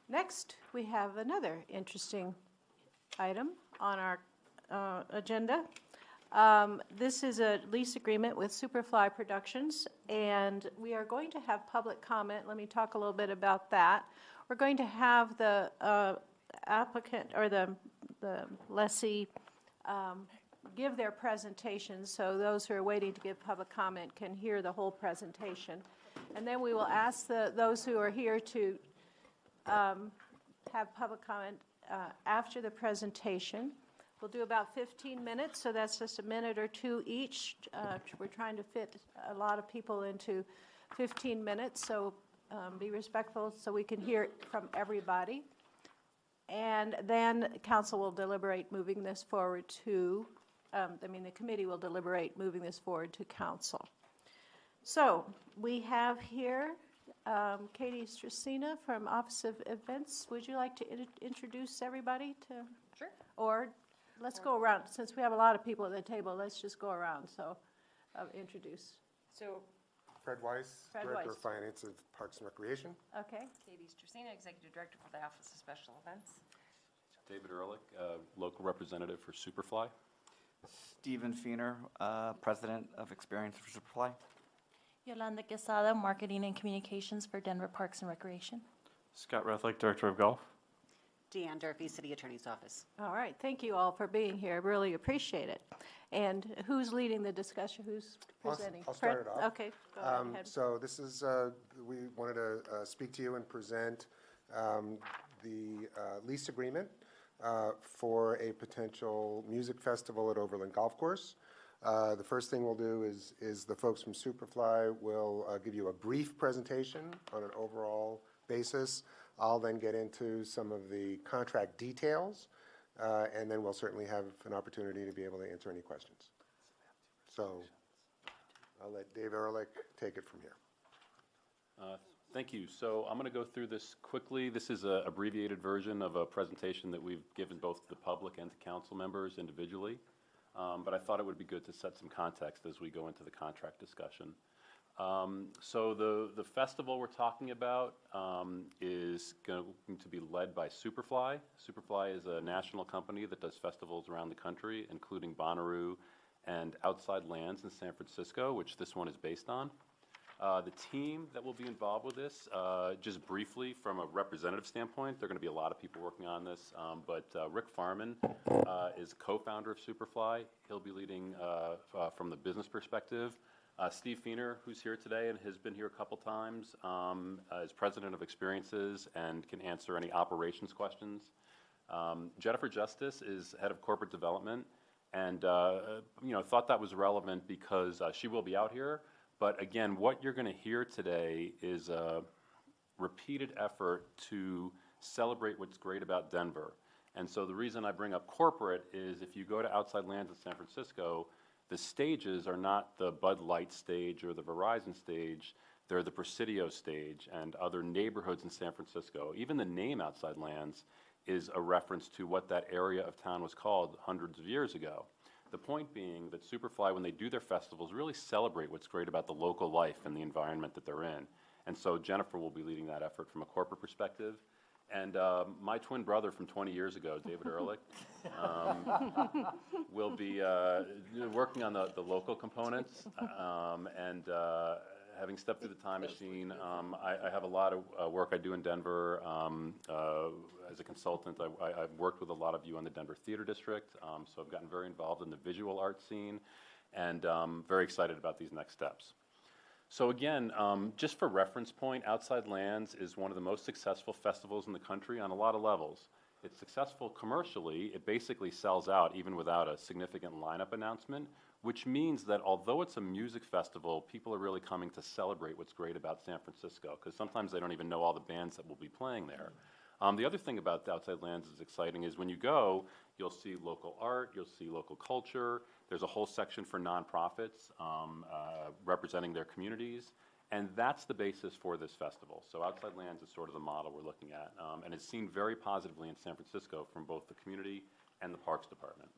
Next, we have another interesting item on our agenda. This is a lease agreement with Superfly Productions, and we are going to have public comment. Let me talk a little bit about that. We're going to have the applicant or the lessee give their presentation, so those who are waiting to give public comment can hear the whole presentation. And then we will ask those who are here to have public comment after the presentation. We'll do about 15 minutes, so that's just a minute or two each. We're trying to fit a lot of people into 15 minutes, so be respectful so we can hear from everybody. And then council will deliberate moving this forward to, the committee will deliberate moving this forward to council. So we have here Katie Stracina from Office of Events. Would you like to introduce everybody to? Sure. Or let's go around. Since we have a lot of people at the table, let's just go around. So introduce. So Fred Weiss, Director of Finance of Parks and Recreation. Okay. Katie Stracina, Executive Director for the Office of Special Events. David Ehrlich, local representative for Superfly. Stephen Feener, President of Experience for Superfly. Yolanda Quesada, Marketing and Communications for Denver Parks and Recreation. Scott Rethlick, Director of Golf. Deanne Durfee, City Attorney's Office. All right. Thank you all for being here. I really appreciate it. And who's leading the discussion? Who's presenting? I'll start it off. Okay. Go ahead. So this is, we wanted to speak to you and present the lease agreement for a potential music festival at Overland Golf Course. The first thing we'll do is the folks from Superfly will give you a brief presentation on an overall basis. I'll then get into some of the contract details, and then we'll certainly have an opportunity to be able to answer any questions. So I'll let Dave Ehrlich take it from here. Thank you. So I'm going to go through this quickly. This is an abbreviated version of a presentation that we've given both to the public and to council members individually. But I thought it would be good to set some context as we go into the contract discussion. So the festival we're talking about is going to be led by Superfly. Superfly is a national company that does festivals around the country, including Bonnaroo and Outside Lands in San Francisco, which this one is based on. The team that will be involved with this, just briefly from a representative standpoint, there are going to be a lot of people working on this, but Rick Farman is co-founder of Superfly. He'll be leading from the business perspective. Steve Feener, who's here today and has been here a couple times, is president of Experiences and can answer any operations questions. Jennifer Justice is head of corporate development, and thought that was relevant because she will be out here. But again, what you're going to hear today is a repeated effort to celebrate what's great about Denver. And so the reason I bring up corporate is if you go to Outside Lands in San Francisco, the stages are not the Bud Light stage or the Verizon stage. They're the Presidio stage and other neighborhoods in San Francisco. Even the name Outside Lands is a reference to what that area of town was called hundreds of years ago. The point being that Superfly, when they do their festivals, really celebrate what's great about the local life and the environment that they're in. And so Jennifer will be leading that effort from a corporate perspective. And my twin brother from 20 years ago, David Ehrlich, will be working on the local components. Having stepped through the time machine, I have a lot of work I do in Denver as a consultant. I've worked with a lot of you on the Denver Theater District, so I've gotten very involved in the visual art scene, and very excited about these next steps. So again, just for reference point, Outside Lands is one of the most successful festivals in the country on a lot of levels. It's successful commercially. It basically sells out even without a significant lineup announcement, which means that although it's a music festival, people are really coming to celebrate what's great about San Francisco, because sometimes they don't even know all the bands that will be playing there. The other thing about the Outside Lands is exciting is when you go, you'll see local art, you'll see local culture. There's a whole section for nonprofits representing their communities, and that's the basis for this festival. So Outside Lands is sort of the model we're looking at, and it's seen very positively in San Francisco from both the community and the Parks Department.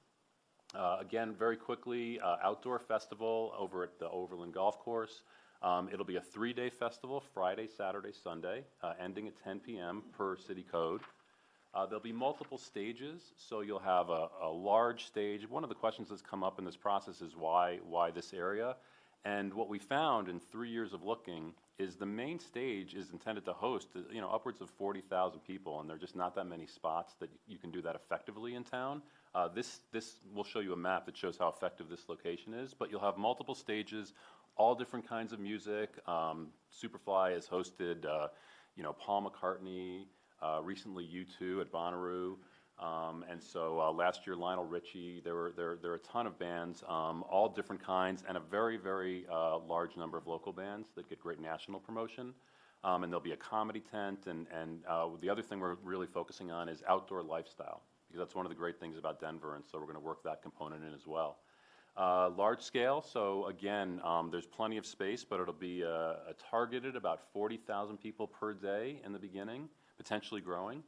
Again, very quickly, outdoor festival over at the Overland Golf Course. It'll be a 3-day festival, Friday, Saturday, Sunday, ending at 10 p.m. per city code. There'll be multiple stages, so you'll have a large stage. One of the questions that's come up in this process is why this area? And what we found in 3 years of looking is the main stage is intended to host, upwards of 40,000 people, and there are just not that many spots that you can do that effectively in town. This will show you a map that shows how effective this location is, but you'll have multiple stages, all different kinds of music. Superfly has hosted, Paul McCartney, recently U2 at Bonnaroo. And so last year, Lionel Richie, there are a ton of bands, all different kinds, and a very, very large number of local bands that get great national promotion. And there'll be a comedy tent, and the other thing we're really focusing on is outdoor lifestyle, because that's one of the great things about Denver, and so we're going to work that component in as well. Large scale, so again, there's plenty of space, but it'll be a targeted about 40,000 people per day in the beginning, potentially growing.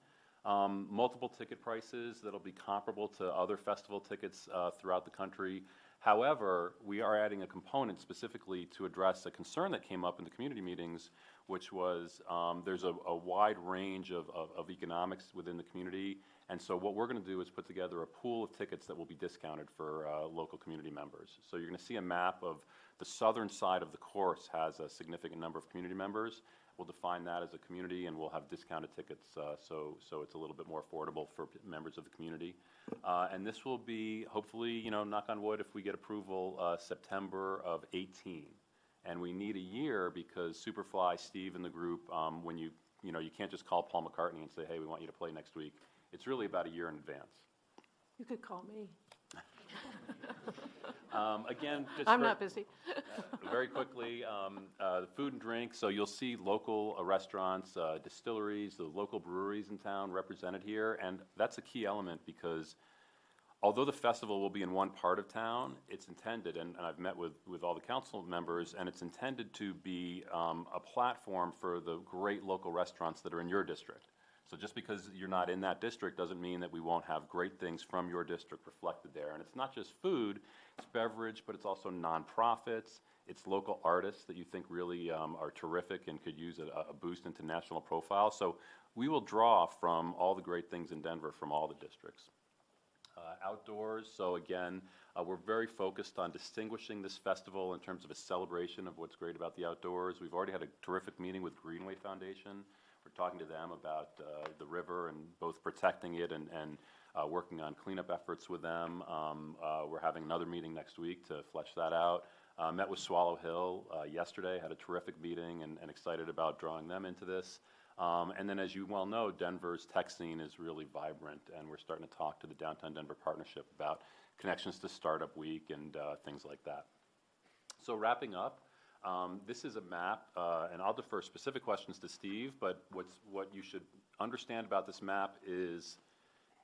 Multiple ticket prices that'll be comparable to other festival tickets throughout the country. However, we are adding a component specifically to address a concern that came up in the community meetings, which was there's a wide range of economics within the community. And so what we're going to do is put together a pool of tickets that will be discounted for local community members. So you're going to see a map of the southern side of the course has a significant number of community members. We'll define that as a community, and we'll have discounted tickets so it's a little bit more affordable for members of the community. And this will be, hopefully, knock on wood, if we get approval, September of 18. And we need a year because Superfly, Steve, and the group, when you can't just call Paul McCartney and say, hey, we want you to play next week. It's really about a year in advance. You could call me. Again, just I'm not busy. very quickly, the food and drink. So you'll see local restaurants, distilleries, the local breweries in town represented here, and that's a key element because although the festival will be in one part of town, it's intended, and I've met with all the council members, and it's intended to be a platform for the great local restaurants that are in your district. So just because you're not in that district doesn't mean that we won't have great things from your district reflected there. And it's not just food, it's beverage, but it's also nonprofits, it's local artists that you think really are terrific and could use a boost into national profile. So we will draw from all the great things in Denver from all the districts. Outdoors, so again, we're very focused on distinguishing this festival in terms of a celebration of what's great about the outdoors. We've already had a terrific meeting with Greenway Foundation. We're talking to them about the river and both protecting it and working on cleanup efforts with them. We're having another meeting next week to flesh that out. Met with Swallow Hill yesterday, had a terrific meeting and excited about drawing them into this. And then as you well know, Denver's tech scene is really vibrant, and we're starting to talk to the Downtown Denver Partnership about connections to Startup Week and things like that. So wrapping up, this is a map, and I'll defer specific questions to Steve, but what you should understand about this map is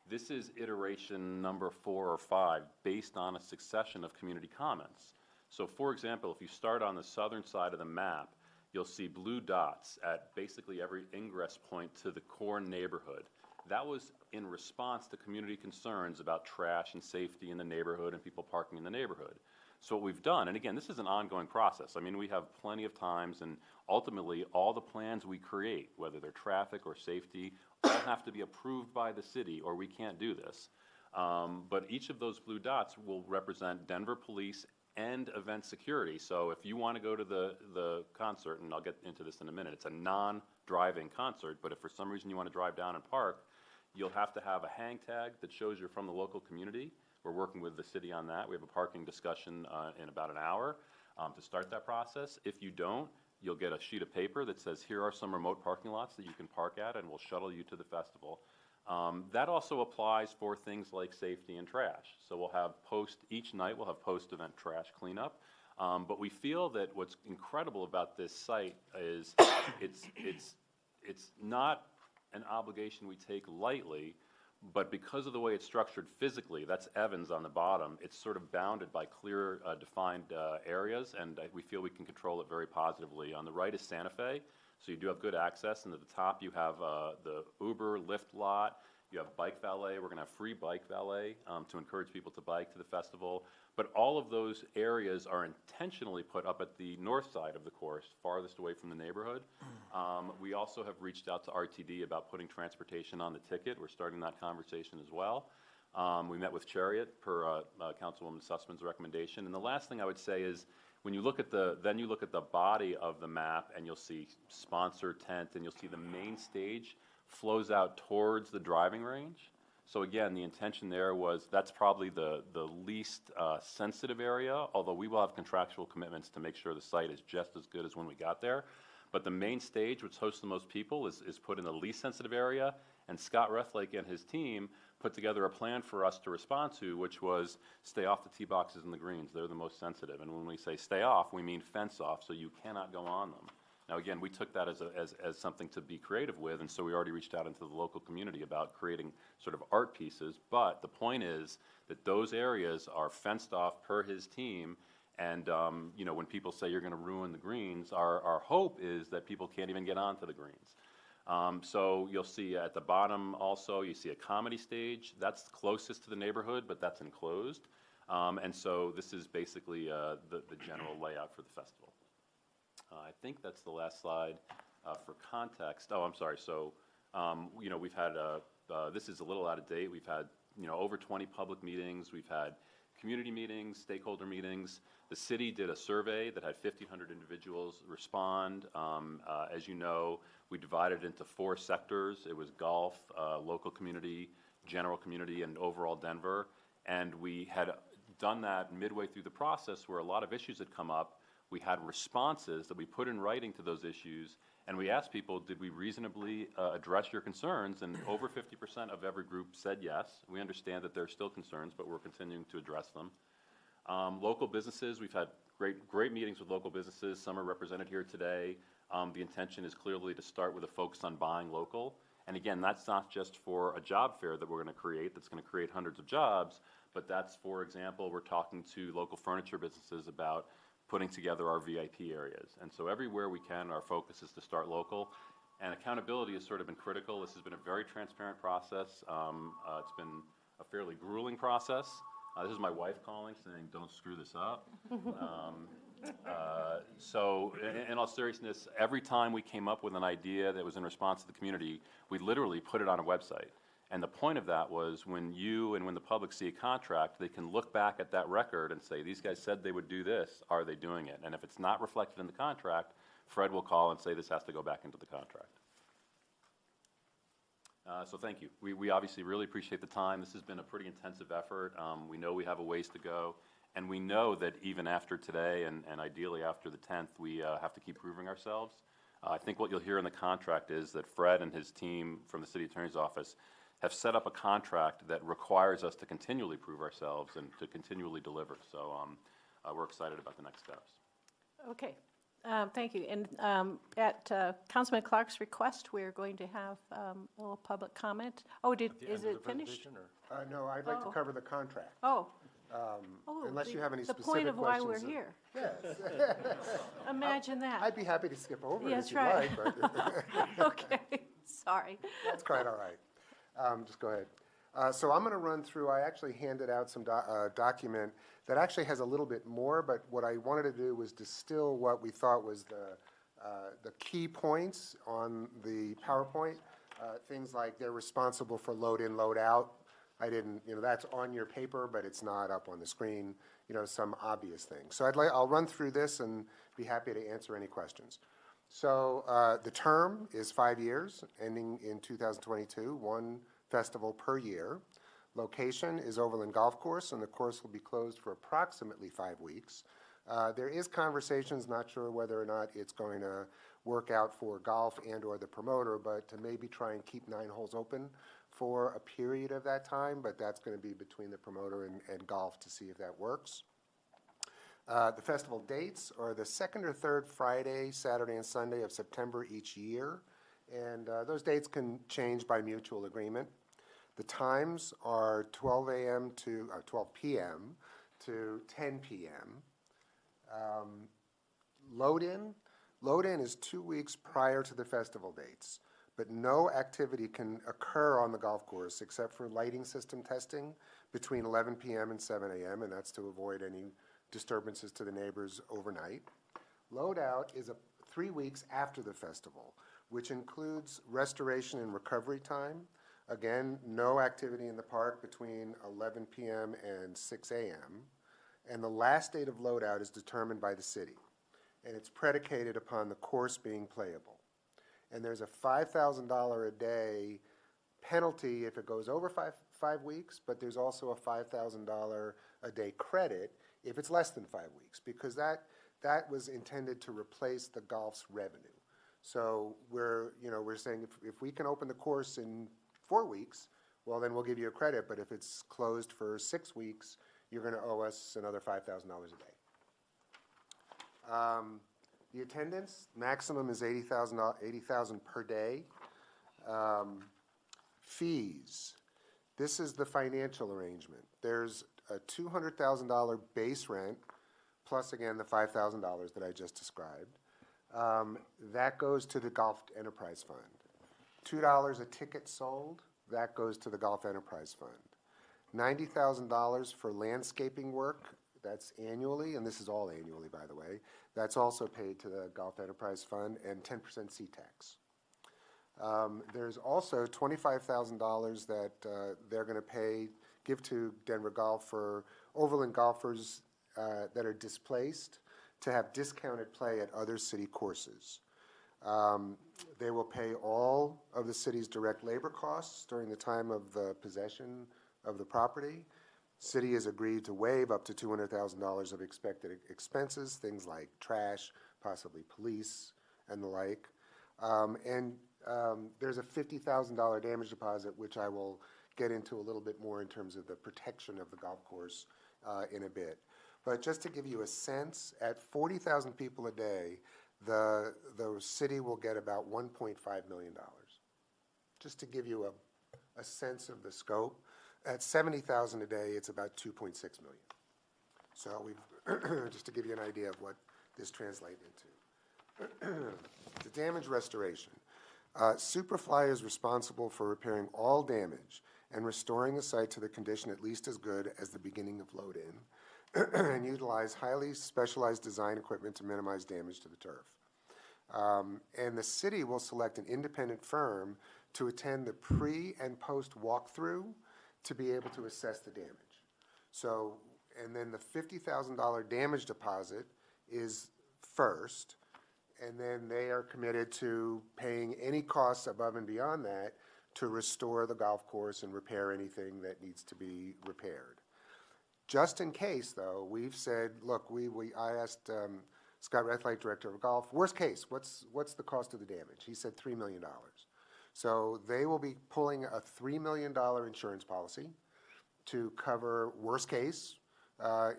this is iteration number 4 or 5 based on a succession of community comments. So for example, if you start on the southern side of the map, you'll see blue dots at basically every ingress point to the core neighborhood. That was in response to community concerns about trash and safety in the neighborhood and people parking in the neighborhood. So what we've done, and again, this is an ongoing process. I mean, we have plenty of times, and ultimately all the plans we create, whether they're traffic or safety, all have to be approved by the city or we can't do this. But each of those blue dots will represent Denver Police and event security. So if you want to go to the concert, and I'll get into this in a minute, it's a non-driving concert, but if for some reason you want to drive down and park, you'll have to have a hang tag that shows you're from the local community. We're working with the city on that. We have a parking discussion in about an hour to start that process. If you don't, you'll get a sheet of paper that says, here are some remote parking lots that you can park at, and we'll shuttle you to the festival. That also applies for things like safety and trash. So we'll have each night we'll have post-event trash cleanup. But we feel that what's incredible about this site is it's not an obligation we take lightly, but because of the way it's structured physically, that's Evans on the bottom, it's sort of bounded by clear defined areas, and we feel we can control it very positively. On the right is Santa Fe. So you do have good access, and at the top you have the Uber, Lyft lot, You have bike valet. We're going to have free bike valet to encourage people to bike to the festival. But all of those areas are intentionally put up at the north side of the course, farthest away from the neighborhood. We also have reached out to RTD about putting transportation on the ticket. We're starting that conversation as well. We met with Chariot per Councilwoman Susman's recommendation. And the last thing I would say is, when you look at the body of the map, and you'll see sponsored tent, and you'll see the main stage flows out towards the driving range. So again, the intention there was that's probably the least sensitive area, although we will have contractual commitments to make sure the site is just as good as when we got there. But the main stage, which hosts the most people, is put in the least sensitive area, and Scott Rethlake and his team put together a plan for us to respond to, which was stay off the tee boxes and the greens. They're the most sensitive. And when we say stay off, we mean fence off, so you cannot go on them. Now, again, we took that as something to be creative with, and so we already reached out into the local community about creating sort of art pieces. But the point is that those areas are fenced off per his team, and you know, when people say you're going to ruin the greens, our hope is that people can't even get onto the greens. So you'll see at the bottom also, you see a comedy stage. That's closest to the neighborhood, but that's enclosed. And so this is basically the general layout for the festival. I think that's the last slide for context. Oh, I'm sorry. So, you know, we've had, this is a little out of date. We've had, you know, over 20 public meetings. We've had community meetings, stakeholder meetings. The city did a survey that had 1,500 individuals respond. As you know, we divided it into 4 sectors. It was golf, local community, general community, and overall Denver. And we had done that midway through the process where a lot of issues had come up. We had responses that we put in writing to those issues, and we asked people, did we reasonably address your concerns? And over 50% of every group said yes. We understand that there are still concerns, but we're continuing to address them. Local businesses, we've had great meetings with local businesses. Some are represented here today. The intention is clearly to start with a focus on buying local. And again, that's not just for a job fair that we're going to create, that's going to create hundreds of jobs, but that's, for example, we're talking to local furniture businesses about putting together our VIP areas. And so everywhere we can, our focus is to start local. And accountability has sort of been critical. This has been a very transparent process. It's been a fairly grueling process. This is my wife calling, saying, don't screw this up. So in all seriousness, every time we came up with an idea that was in response to the community, we literally put it on a website. And the point of that was when you and when the public see a contract, they can look back at that record and say, these guys said they would do this, are they doing it? And if it's not reflected in the contract, Fred will call and say this has to go back into the contract. So thank you. We obviously really appreciate the time. This has been a pretty intensive effort. We know we have a ways to go. And we know that even after today and ideally after the 10th, we have to keep proving ourselves. I think what you'll hear in the contract is that Fred and his team from the city attorney's office have set up a contract that requires us to continually prove ourselves and to continually deliver. So we're excited about the next steps. Okay, thank you. And at Councilman Clark's request, we're going to have a little public comment. Oh, is it finished? No, I'd like to cover the contract. Oh. Unless you have any specific questions. The point of why we're questions. here. Yes. Imagine that. I'd be happy to skip over it That's if you'd right. like, but Okay, sorry. that's quite all right. Just go ahead. So I'm going to run through, I actually handed out some document that actually has a little bit more, but what I wanted to do was distill what we thought was the key points on the PowerPoint. Things like they're responsible for load in, load out. I didn't, you know, that's on your paper, but it's not up on the screen, you know, some obvious things. So I'll run through this and be happy to answer any questions. So the term is 5 years, ending in 2022, one festival per year. Location is Overland Golf Course, and the course will be closed for approximately 5 weeks. There is conversations, not sure whether or not it's going to work out for golf and or the promoter, but to maybe try and keep 9 holes open for a period of that time, but that's going to be between the promoter and golf to see if that works. The festival dates are the second or third Friday, Saturday, and Sunday of September each year, and those dates can change by mutual agreement. The times are 12 p.m. to 10 p.m. Load-in is 2 weeks prior to the festival dates. but no activity can occur on the golf course except for lighting system testing between 11 p.m. and 7 a.m., and that's to avoid any disturbances to the neighbors overnight. Loadout is 3 weeks after the festival, which includes restoration and recovery time. Again, no activity in the park between 11 p.m. and 6 a.m., and the last date of loadout is determined by the city, and it's predicated upon the course being playable. And there's a $5,000 a day penalty if it goes over five weeks, but there's also a $5,000 a day credit if it's less than 5 weeks, because that was intended to replace the golf's revenue. So we're saying if we can open the course in 4 weeks, well, then we'll give you a credit, but if it's closed for 6 weeks, you're going to owe us another $5,000 a day. The attendance maximum is 80,000 per day. Fees. This is the financial arrangement. There's a $200,000 base rent, plus again the $5,000 that I just described. That goes to the Golf Enterprise Fund. $2 a ticket sold, that goes to the Golf Enterprise Fund. $90,000 for landscaping work, that's annually, and this is all annually, by the way. That's also paid to the Golf Enterprise Fund, and 10% seat tax. There's also $25,000 that they're going to give to Denver Golf for Overland golfers that are displaced to have discounted play at other city courses. They will pay all of the city's direct labor costs during the time of the possession of the property. City has agreed to waive up to $200,000 of expected expenses, things like trash, possibly police, and the like. There's a $50,000 damage deposit, which I will get into a little bit more in terms of the protection of the golf course in a bit. But just to give you a sense, at 40,000 people a day, the city will get about $1.5 million. Just to give you a sense of the scope. At 70,000 a day, it's about $2.6 million. So we've just to give you an idea of what this translates into. The damage restoration. Superfly is responsible for repairing all damage and restoring the site to the condition at least as good as the beginning of load-in, and utilize highly specialized design equipment to minimize damage to the turf. And the city will select an independent firm to attend the pre- and post-walkthrough to be able to assess the damage. So, and then the $50,000 damage deposit is first, and then they are committed to paying any costs above and beyond that to restore the golf course and repair anything that needs to be repaired. Just in case, though, we've said, look, I asked Scott Rethlight, Director of Golf, worst case, what's the cost of the damage? He said $3 million. So they will be pulling a $3 million insurance policy to cover worst case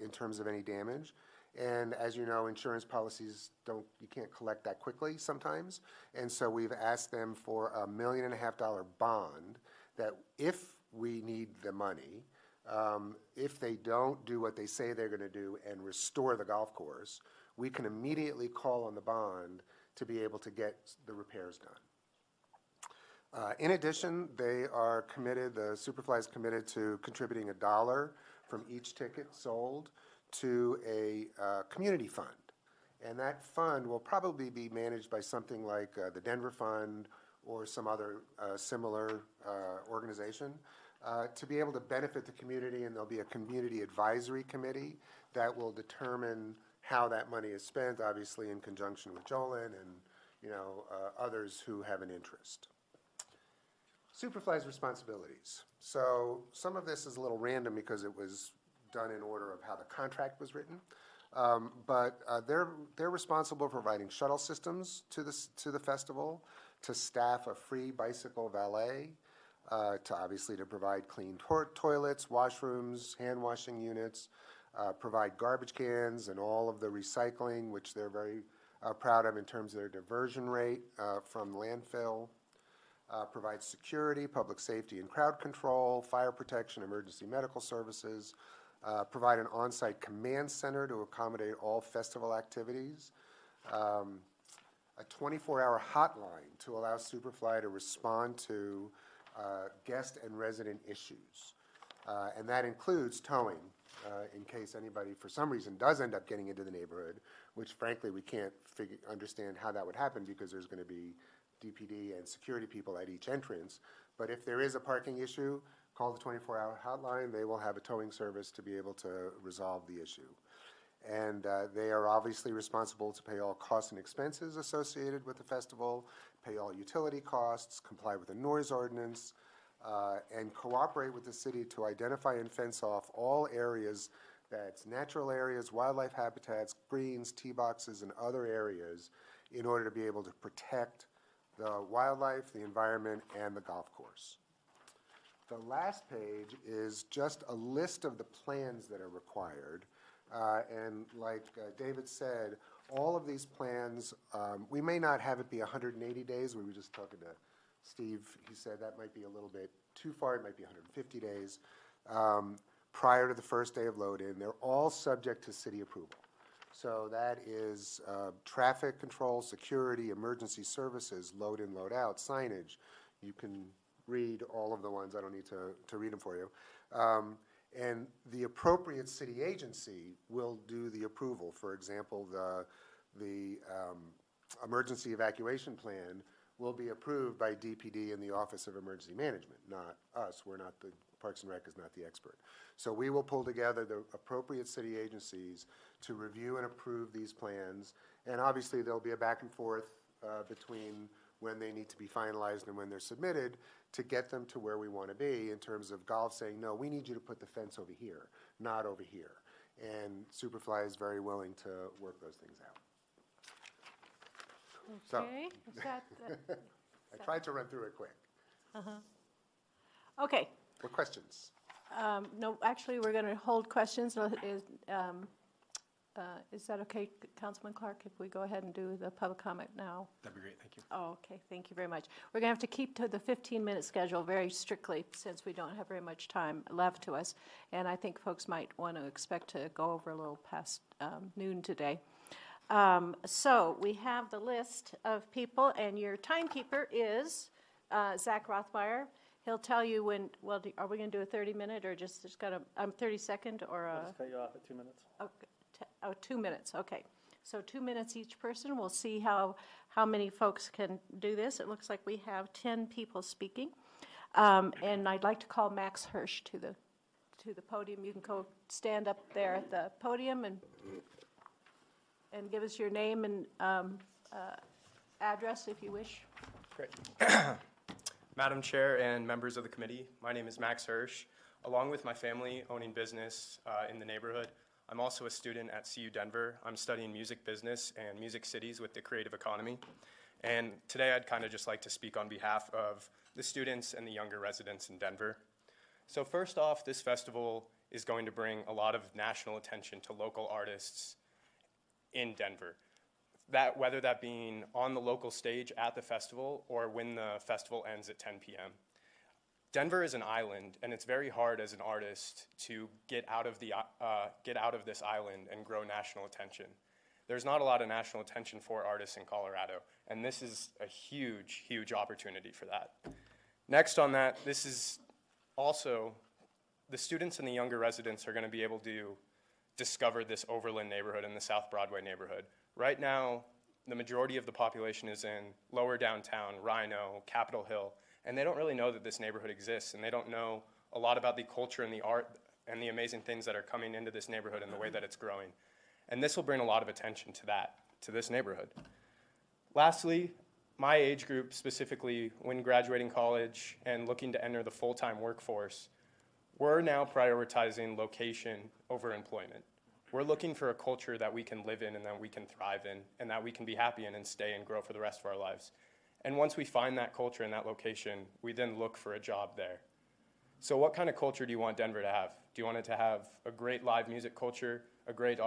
in terms of any damage. And as you know, insurance policies you can't collect that quickly sometimes. And so we've asked them for a $1.5 million bond that if we need the money, if they don't do what they say they're going to do and restore the golf course, we can immediately call on the bond to be able to get the repairs done. In addition, they are committed, the Superfly is committed to contributing $1 from each ticket sold to a community fund. And that fund will probably be managed by something like the Denver Fund or some other similar organization to be able to benefit the community, and there'll be a community advisory committee that will determine how that money is spent, obviously in conjunction with Jolin and others who have an interest. Superfly's responsibilities. So some of this is a little random because it was done in order of how the contract was written, but they're responsible for providing shuttle systems to the festival, to staff a free bicycle valet, to provide clean toilets, washrooms, hand washing units, provide garbage cans and all of the recycling, which they're very proud of in terms of their diversion rate from landfill. Provide security, public safety and crowd control, fire protection, emergency medical services, provide an on-site command center to accommodate all festival activities, a 24-hour hotline to allow Superfly to respond to guest and resident issues. And that includes towing, in case anybody, for some reason, does end up getting into the neighborhood, which frankly, we can't understand how that would happen because there's going to be DPD and security people at each entrance. But if there is a parking issue, call the 24-hour hotline. They will have a towing service to be able to resolve the issue. And they are obviously responsible to pay all costs and expenses associated with the festival, pay all utility costs, comply with the noise ordinance, and cooperate with the city to identify and fence off all areas, that's natural areas, wildlife habitats, greens, tee boxes, and other areas, in order to be able to protect the wildlife, the environment, and the golf course. The last page is just a list of the plans that are required. And like David said, all of these plans, we may not have it be 180 days. We were just talking to Steve. He said that might be a little bit too far. It might be 150 days prior to the first day of load-in. They're all subject to city approval. So that is traffic control, security, emergency services, load-in, load-out, signage. You can read all of the ones. I don't need to read them for you. And the appropriate city agency will do the approval. For example, the emergency evacuation plan will be approved by DPD and the Office of Emergency Management, not us. We're not the, Parks and Rec is not the expert. So we will pull together the appropriate city agencies to review and approve these plans. And obviously there'll be a back and forth between when they need to be finalized and when they're submitted to get them to where we want to be in terms of golf saying, no, we need you to put the fence over here, not over here. And Superfly is very willing to work those things out. Okay, is that, I tried to run through it quick. okay. What questions? No, actually, we're going to hold questions. Is that okay, Councilman Clark, if we go ahead and do the public comment now? That'd be great, thank you. Oh, okay, thank you very much. We're going to have to keep to the 15-minute schedule very strictly since we don't have very much time left to us. And I think folks might want to expect to go over a little past noon today. So we have the list of people, and your timekeeper is Zach Rothmeyer. He'll tell you when, well, are we going to do a 30-minute or just got a 30-second or a? I'll just cut you off at 2 minutes. Okay, 2 minutes, okay. So 2 minutes each person. We'll see how many folks can do this. It looks like we have 10 people speaking. And I'd like to call Max Hirsch to the podium. You can go stand up there at the podium and give us your name and address if you wish. Great. Madam Chair and members of the committee, my name is Max Hirsch. Along with my family owning business in the neighborhood, I'm also a student at CU Denver. I'm studying music business and music cities with the creative economy. And today I'd kind of just like to speak on behalf of the students and the younger residents in Denver. So first off, this festival is going to bring a lot of national attention to local artists in Denver. Whether that being on the local stage at the festival or when the festival ends at 10 p.m. Denver is an island, and it's very hard as an artist to get out of this island and grow national attention. There's not a lot of national attention for artists in Colorado, and this is a huge, huge opportunity for that. Next on that, this is also, the students and the younger residents are going to be able to discover this Overland neighborhood and the South Broadway neighborhood. Right now, the majority of the population is in lower downtown, Rhino, Capitol Hill, and they don't really know that this neighborhood exists, and they don't know a lot about the culture and the art and the amazing things that are coming into this neighborhood and the way that it's growing. And this will bring a lot of attention to this neighborhood. Lastly, my age group, specifically when graduating college and looking to enter the full-time workforce, we're now prioritizing location over employment. We're looking for a culture that we can live in and that we can thrive in and that we can be happy in and stay and grow for the rest of our lives. And once we find that culture and that location, we then look for a job there. So what kind of culture do you want Denver to have? Do you want it to have a great live music culture, a great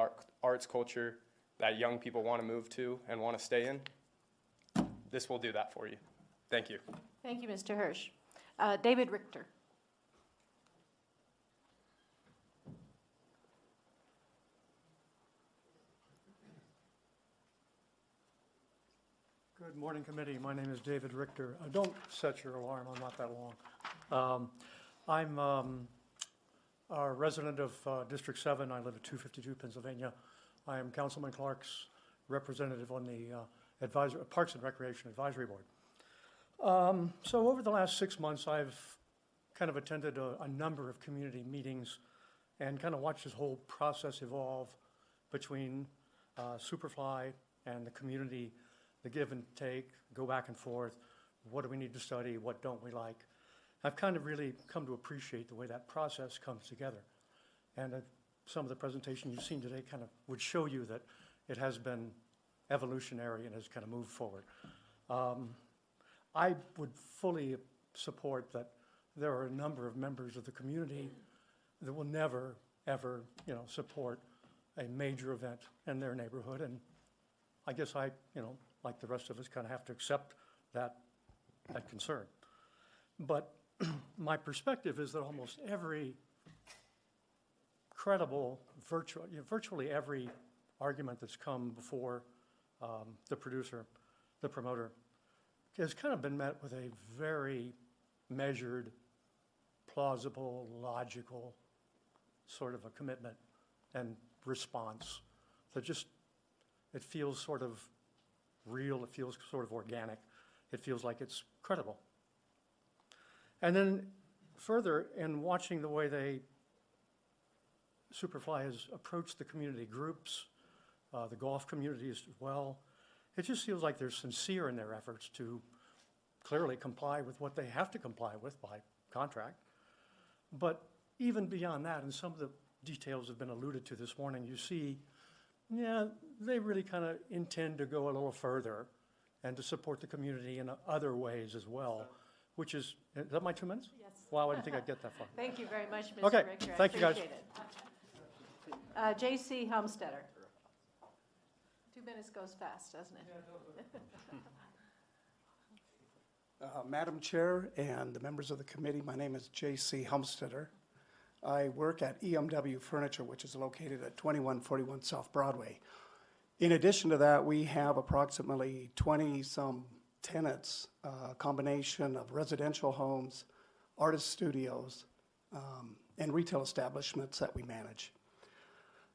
arts culture that young people want to move to and want to stay in? This will do that for you. Thank you. Thank you, Mr. Hirsch. David Richter. Good morning, committee. My name is David Richter. Don't set your alarm, I'm not that long. I'm a resident of District 7. I live at 252 Pennsylvania. I am Councilman Clark's representative on the Parks and Recreation Advisory Board. So over the last 6 months, I've kind of attended a number of community meetings and kind of watched this whole process evolve between Superfly and the community, the give and take, go back and forth. What do we need to study? What don't we like? I've kind of really come to appreciate the way that process comes together. And some of the presentation you've seen today kind of would show you that it has been evolutionary and has kind of moved forward. I would fully support that there are a number of members of the community that will never, ever, support a major event in their neighborhood. And I guess I, like the rest of us, kind of have to accept that concern. But my perspective is that almost every credible, virtually every argument that's come before the producer, the promoter, has kind of been met with a very measured, plausible, logical sort of a commitment and response that just, it feels sort of real, it feels sort of organic, it feels like it's credible. And then further, in watching the way Superfly has approached the community groups, the golf communities as well, it just feels like they're sincere in their efforts to clearly comply with what they have to comply with by contract. But even beyond that, and some of the details have been alluded to this morning, you see, they really kind of intend to go a little further and to support the community in other ways as well, which is that my 2 minutes? Yes. Wow, I didn't think I'd get that far. Thank you very much, Mr. Okay, Richter. thank you, guys. I appreciate it. J.C. Homestetter. 2 minutes goes fast, doesn't it? Madam Chair and the members of the committee, my name is J.C. Homestetter. I work at EMW Furniture, which is located at 2141 South Broadway. In addition to that, we have approximately 20-some tenants, a combination of residential homes, artist studios, and retail establishments that we manage.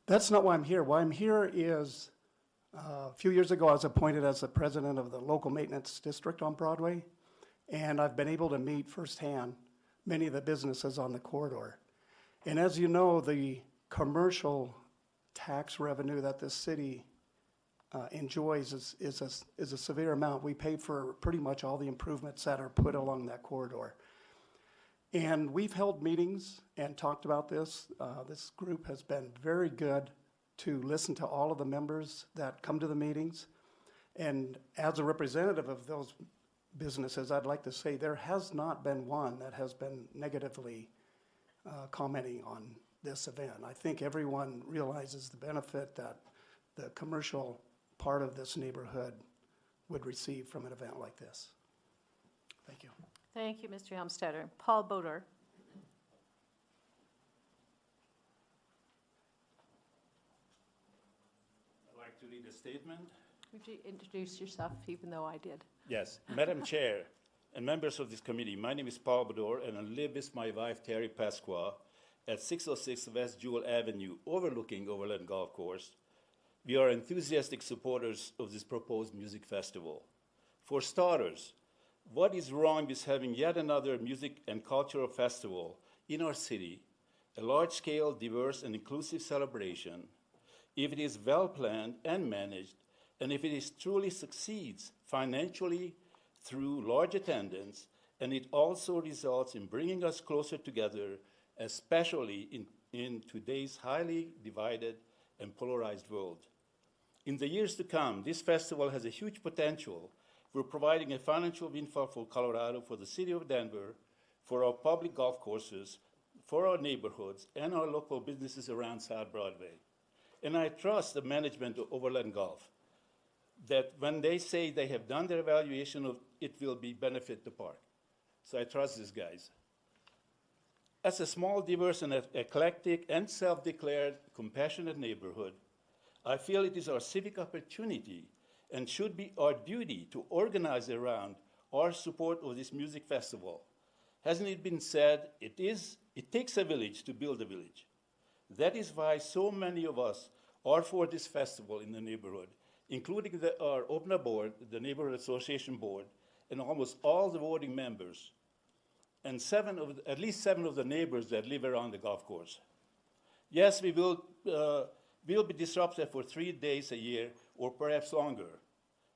That's not why I'm here. Why I'm here is a few years ago I was appointed as the president of the local maintenance district on Broadway, and I've been able to meet firsthand many of the businesses on the corridor. And as you know, the commercial tax revenue that this city enjoys is a severe amount. We pay for pretty much all the improvements that are put along that corridor. And we've held meetings and talked about this. This group has been very good to listen to all of the members that come to the meetings. And as a representative of those businesses, I'd like to say there has not been one that has been negatively commenting on this event. I think everyone realizes the benefit that the commercial part of this neighborhood would receive from an event like this. Thank you. Thank you, Mr. Homestetter. Paul Bodor. I'd like to read a statement. Would you introduce yourself, even though I did? Yes. Madam Chair and members of this committee, my name is Paul Bodor, and I live with my wife, Terry Pasqua, at 606 West Jewel Avenue, overlooking Overland Golf Course. We are enthusiastic supporters of this proposed music festival. For starters, what is wrong with having yet another music and cultural festival in our city, a large-scale, diverse, and inclusive celebration, if it is well-planned and managed, and if it truly succeeds financially through large attendance, and it also results in bringing us closer together, especially in today's highly divided and polarized world. In the years to come, this festival has a huge potential for providing a financial windfall for Colorado, for the city of Denver, for our public golf courses, for our neighborhoods, and our local businesses around South Broadway. And I trust the management of Overland Golf that when they say they have done their evaluation of it will be benefit the park. So I trust these guys. As a small, diverse, and eclectic, and self-declared compassionate neighborhood, I feel it is our civic opportunity and should be our duty to organize around our support of this music festival. Hasn't it been said, it takes a village to build a village. That is why so many of us are for this festival in the neighborhood, including our OPNA board, the Neighborhood Association board, and almost all the voting members, and at least seven of the neighbors that live around the golf course. Yes, we will be disrupted for 3 days a year, or perhaps longer,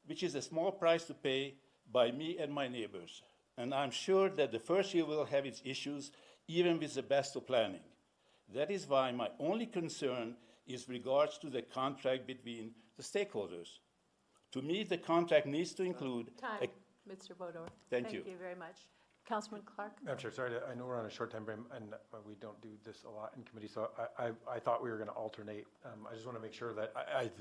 which is a small price to pay by me and my neighbors. And I'm sure that the first year will have its issues, even with the best of planning. That is why my only concern is regards to the contract between the stakeholders. To me, the contract needs to include... Time, Mr. Bodor. Thank you. Thank you very much. Councilman Clark? Madam Chair, sorry, I know we're on a short time frame, and we don't do this a lot in committee, so I thought we were going to alternate. I just want to make sure that,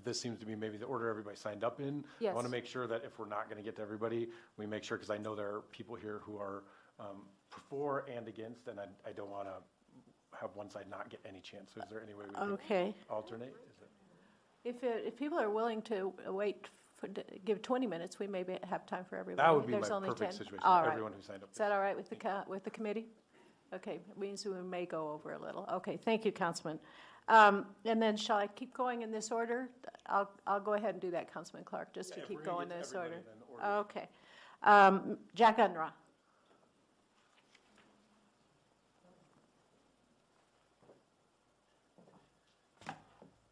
this seems to be maybe the order everybody signed up in. Yes. I want to make sure that if we're not going to get to everybody, we make sure, because I know there are people here who are for and against, and I don't want to have one side not get any chance. So is there any way we can alternate? If people are willing to wait, give 20 minutes, we may have time for everybody. That would be There's my only perfect 10. situation, All right. everyone who signed up. Is that all right with the committee? Okay, means we may go over a little. Okay, thank you, Councilman. And then shall I keep going in this order? I'll go ahead and do that, Councilman Clark, just to keep going in this order. Okay. Jack Unruh.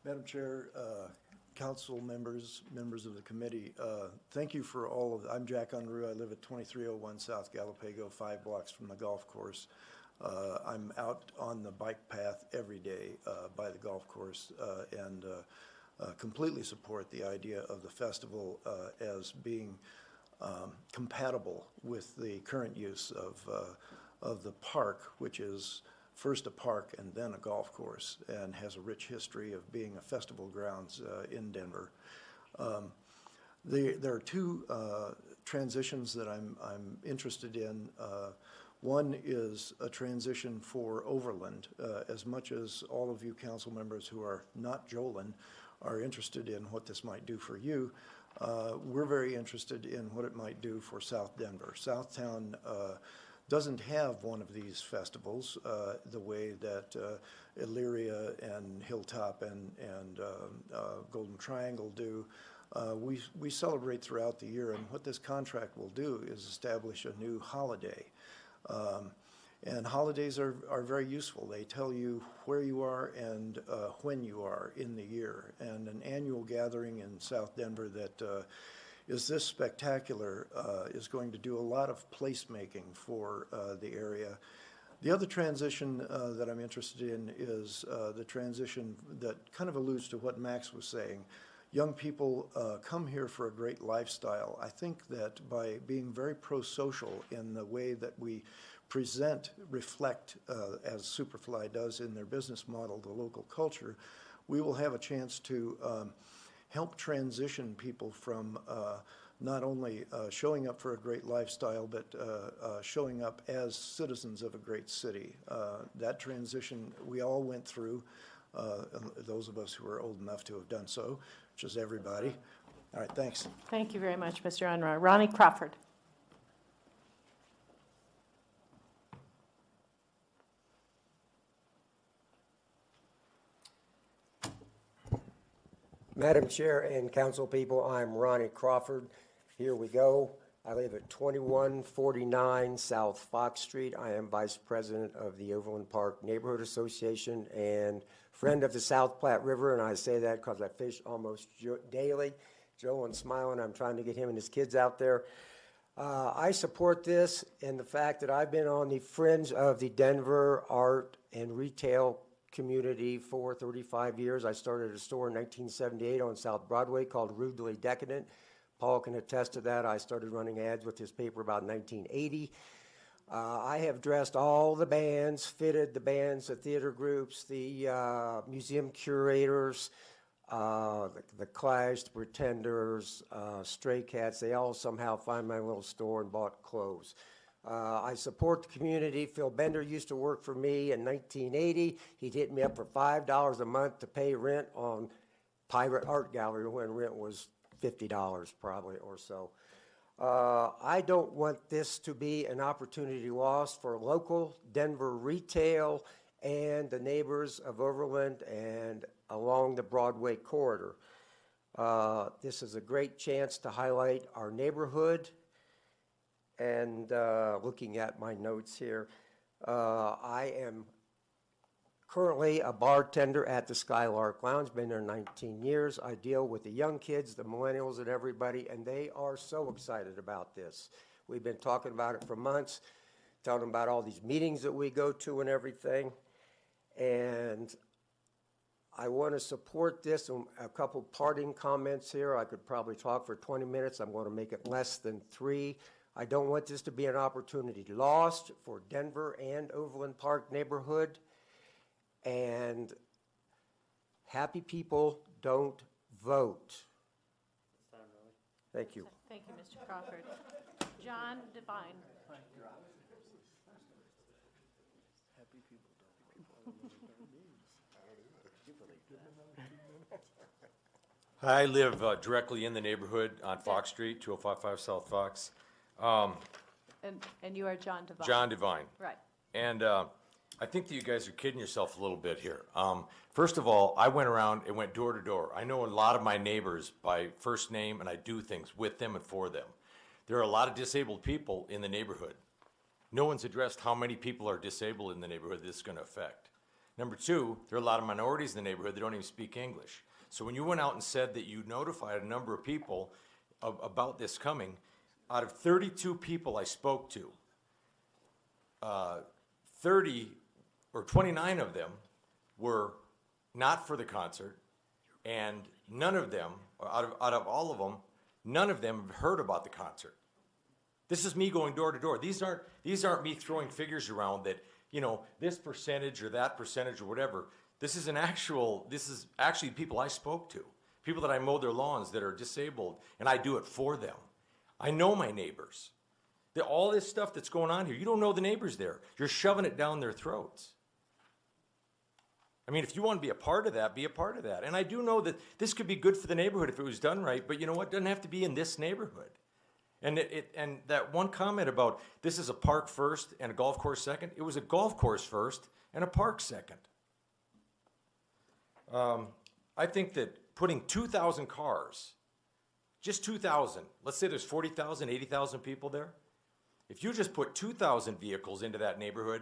Madam Chair, council members, members of the committee, thank you for all of, I'm Jack Unruh. I live at 2301 South Galapago, 5 blocks from the golf course. I'm out on the bike path every day by the golf course and completely support the idea of the festival as being compatible with the current use of the park, which is first a park and then a golf course, and has a rich history of being a festival grounds in Denver. There are two transitions that I'm interested in. One is a transition for Overland. As much as all of you council members who are not Jolin are interested in what this might do for you, we're very interested in what it might do for South Denver. Southtown doesn't have one of these festivals the way that Elyria and Hilltop and Golden Triangle do. We celebrate throughout the year, and what this contract will do is establish a new holiday. And holidays are very useful. They tell you where you are and when you are in the year. And an annual gathering in South Denver that is this spectacular is going to do a lot of placemaking for the area. The other transition that I'm interested in is the transition that kind of alludes to what Max was saying. Young people come here for a great lifestyle. I think that by being very pro-social in the way that we reflect, as Superfly does in their business model, the local culture, we will have a chance to help transition people from not only showing up for a great lifestyle, but showing up as citizens of a great city. That transition we all went through, those of us who are old enough to have done so, which is everybody. All right, thanks. Thank you very much, Mr. Unruh. Ronnie Crawford. Madam Chair and council people, I'm Ronnie Crawford. Here we go. I live at 2149 South Fox Street. I am Vice President of the Overland Park Neighborhood Association and friend of the South Platte River, and I say that because I fish almost daily. Joe's smiling. I'm trying to get him and his kids out there. I support this and the fact that I've been on the fringe of the Denver art and retail community for 35 years. I started a store in 1978 on South Broadway called Rudely Decadent. Paul can attest to that. I started running ads with his paper about 1980. I have dressed all the bands, fitted the bands, the theater groups, the museum curators, the Clash, the Pretenders, Stray Cats. They all somehow find my little store and bought clothes. I support the community. Phil Bender used to work for me in 1980. He'd hit me up for $5 a month to pay rent on Pirate Art Gallery when rent was $50 probably or so. I don't want this to be an opportunity lost for local Denver retail and the neighbors of Overland and along the Broadway corridor. This is a great chance to highlight our neighborhood. And looking at my notes here, I am currently a bartender at the Skylark Lounge, been there 19 years. I deal with the young kids, the millennials and everybody, and they are so excited about this. We've been talking about it for months, telling them about all these meetings that we go to and everything. And I want to support this. A couple parting comments here. I could probably talk for 20 minutes. I'm going to make it less than 3. I don't want this to be an opportunity lost for Denver and Overland Park neighborhood. And happy people don't vote. Thank you. Thank you, Mr. Crawford. John Devine. I live directly in the neighborhood on Fox Street, 2055 South Fox. And you are John Devine. John Devine. Right. And I think that you guys are kidding yourself a little bit here. First of all, I went around and went door to door. I know a lot of my neighbors by first name, and I do things with them and for them. There are a lot of disabled people in the neighborhood. No one's addressed how many people are disabled in the neighborhood this is going to affect. Number 2, there are a lot of minorities in the neighborhood that don't even speak English. So when you went out and said that you notified a number of people about this coming, out of 32 people I spoke to, 30 or 29 of them were not for the concert, and none of them, out of all of them, none of them heard about the concert. This is me going door to door. These aren't me throwing figures around that, you know, this percentage or that percentage or whatever. This is actually people I spoke to, people that I mow their lawns that are disabled, and I do it for them. I know my neighbors. All this stuff that's going on here, you don't know the neighbors there. You're shoving it down their throats. I mean, if you want to be a part of that, be a part of that. And I do know that this could be good for the neighborhood if it was done right, but you know what? It doesn't have to be in this neighborhood. And and that one comment about this is a park first and a golf course second, it was a golf course first and a park second. I think that putting 2,000 cars, just 2,000, let's say there's 40,000, 80,000 people there. If you just put 2,000 vehicles into that neighborhood,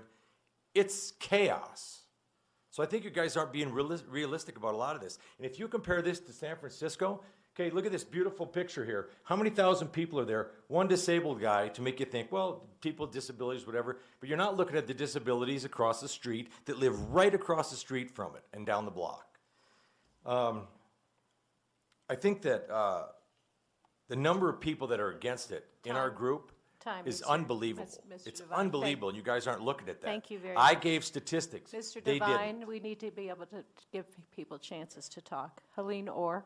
it's chaos. So I think you guys aren't being realistic about a lot of this. And if you compare this to San Francisco, okay, look at this beautiful picture here. How many thousand people are there? One disabled guy to make you think, well, people with disabilities, whatever. But you're not looking at the disabilities across the street that live right across the street from it and down the block. I think that the number of people that are against it in our group is unbelievable. It's unbelievable, and you guys aren't looking at that. Thank you very I much. gave statistics. Mr. They Devine, didn't. we need to be able to give people chances to talk. Helene Orr.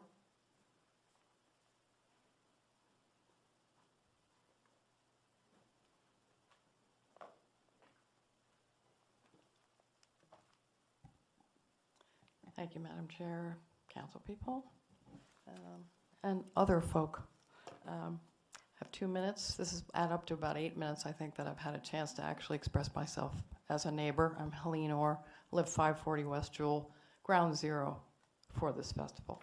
Thank you, Madam Chair, council people, and other folk. I have 2 minutes. This is add up to about 8 minutes, I think, that I've had a chance to actually express myself as a neighbor. I'm Helene Orr, live 540 West Jewel, ground zero for this festival.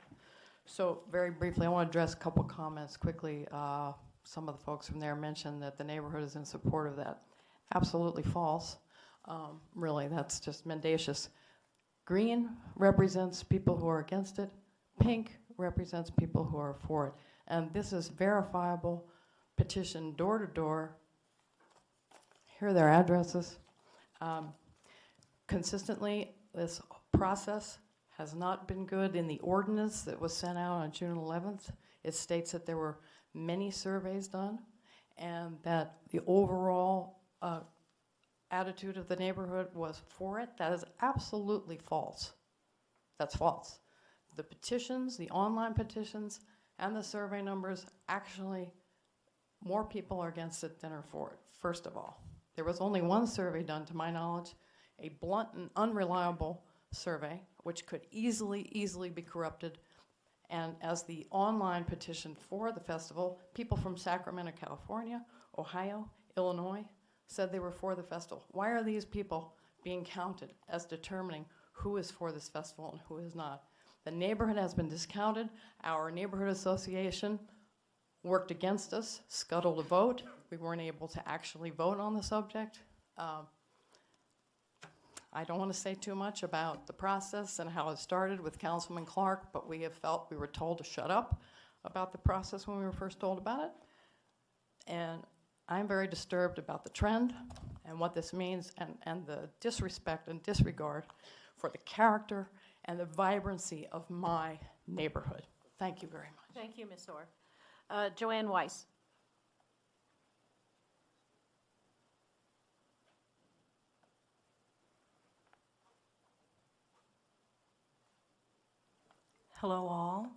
So very briefly, I want to address a couple comments quickly. Some of the folks from there mentioned that the neighborhood is in support of that. Absolutely false. Really, that's just mendacious. Green represents people who are against it. Pink represents people who are for it. And this is verifiable, petition door to door. Here are their addresses. Consistently, this process has not been good. In the ordinance that was sent out on June 11th, it states that there were many surveys done and that the overall attitude of the neighborhood was for it. That is absolutely false. That's false. The petitions, the online petitions, and the survey numbers, actually, more people are against it than are for it, first of all. There was only one survey done, to my knowledge, a blunt and unreliable survey, which could easily be corrupted And as the online petition for the festival, people from Sacramento, California, Ohio, Illinois said they were for the festival. Why are these people being counted as determining who is for this festival and who is not? The neighborhood has been discounted. Our neighborhood association worked against us, scuttled a vote. We weren't able to actually vote on the subject. I don't want to say too much about the process and how it started with Councilman Clark, but we have felt we were told to shut up about the process when we were first told about it. And I'm very disturbed about the trend and what this means, and the disrespect and disregard for the character and the vibrancy of my neighborhood. Thank you very much. Thank you, Ms. Orr. Joanne Weiss. Hello all.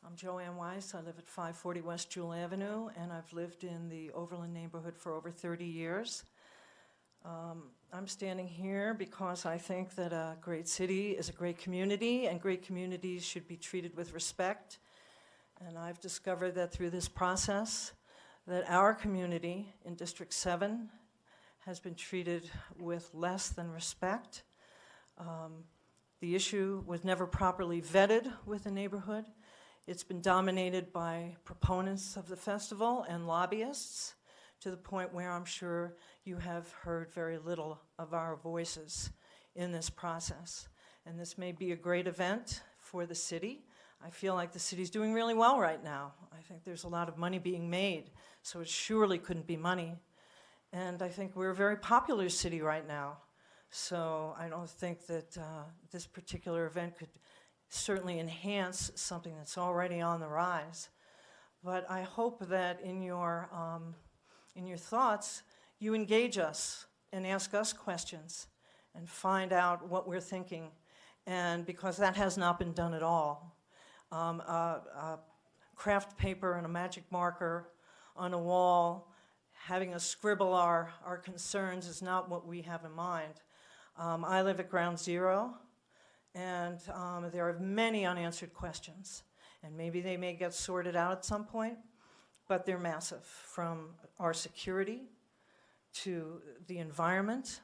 I'm Joanne Weiss. I live at 540 West Jewel Avenue, and I've lived in the Overland neighborhood for over 30 years. I'm standing here because I think that a great city is a great community, and great communities should be treated with respect. And I've discovered that through this process, that our community in District 7 has been treated with less than respect. The issue was never properly vetted with the neighborhood. It's been dominated by proponents of the festival and lobbyists, to the point where I'm sure you have heard very little of our voices in this process. And this may be a great event for the city. I feel like the city's doing really well right now. I think there's a lot of money being made, so it surely couldn't be money. And I think we're a very popular city right now. So I don't think that this particular event could certainly enhance something that's already on the rise. But I hope that in your thoughts, you engage us and ask us questions and find out what we're thinking. And because that has not been done at all. Craft paper and a magic marker on a wall, having us scribble our concerns is not what we have in mind. I live at Ground Zero, and there are many unanswered questions, and maybe they may get sorted out at some point, but they're massive, from our security to the environment.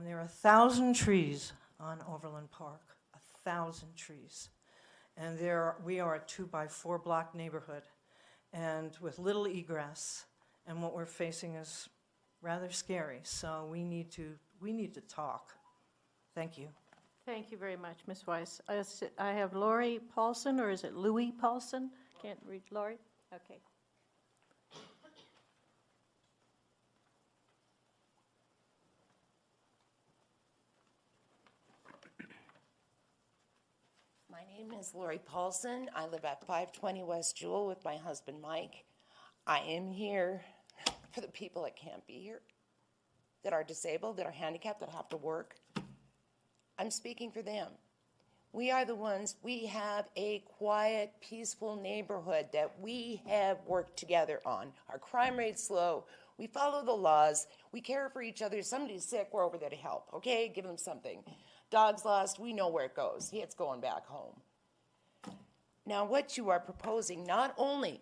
There are 1,000 trees on Overland Park, 1,000 trees, and we are a 2-by-4 block neighborhood, and with little egress, and what we're facing is rather scary. So we need to talk. Thank you. Thank you very much, Ms. Weiss. I have Lori Paulson, or is it Louis Paulson? Can't read Lori? Okay. My name is Lori Paulson. I live at 520 West Jewel with my husband, Mike. I am here for the people that can't be here, that are disabled, that are handicapped, that have to work. I'm speaking for them. We are the ones, we have a quiet, peaceful neighborhood that we have worked together on. Our crime rate's low. We follow the laws. We care for each other. If somebody's sick, we're over there to help, okay? Give them something. Dog's lost, we know where it goes. It's going back home. Now, what you are proposing, not only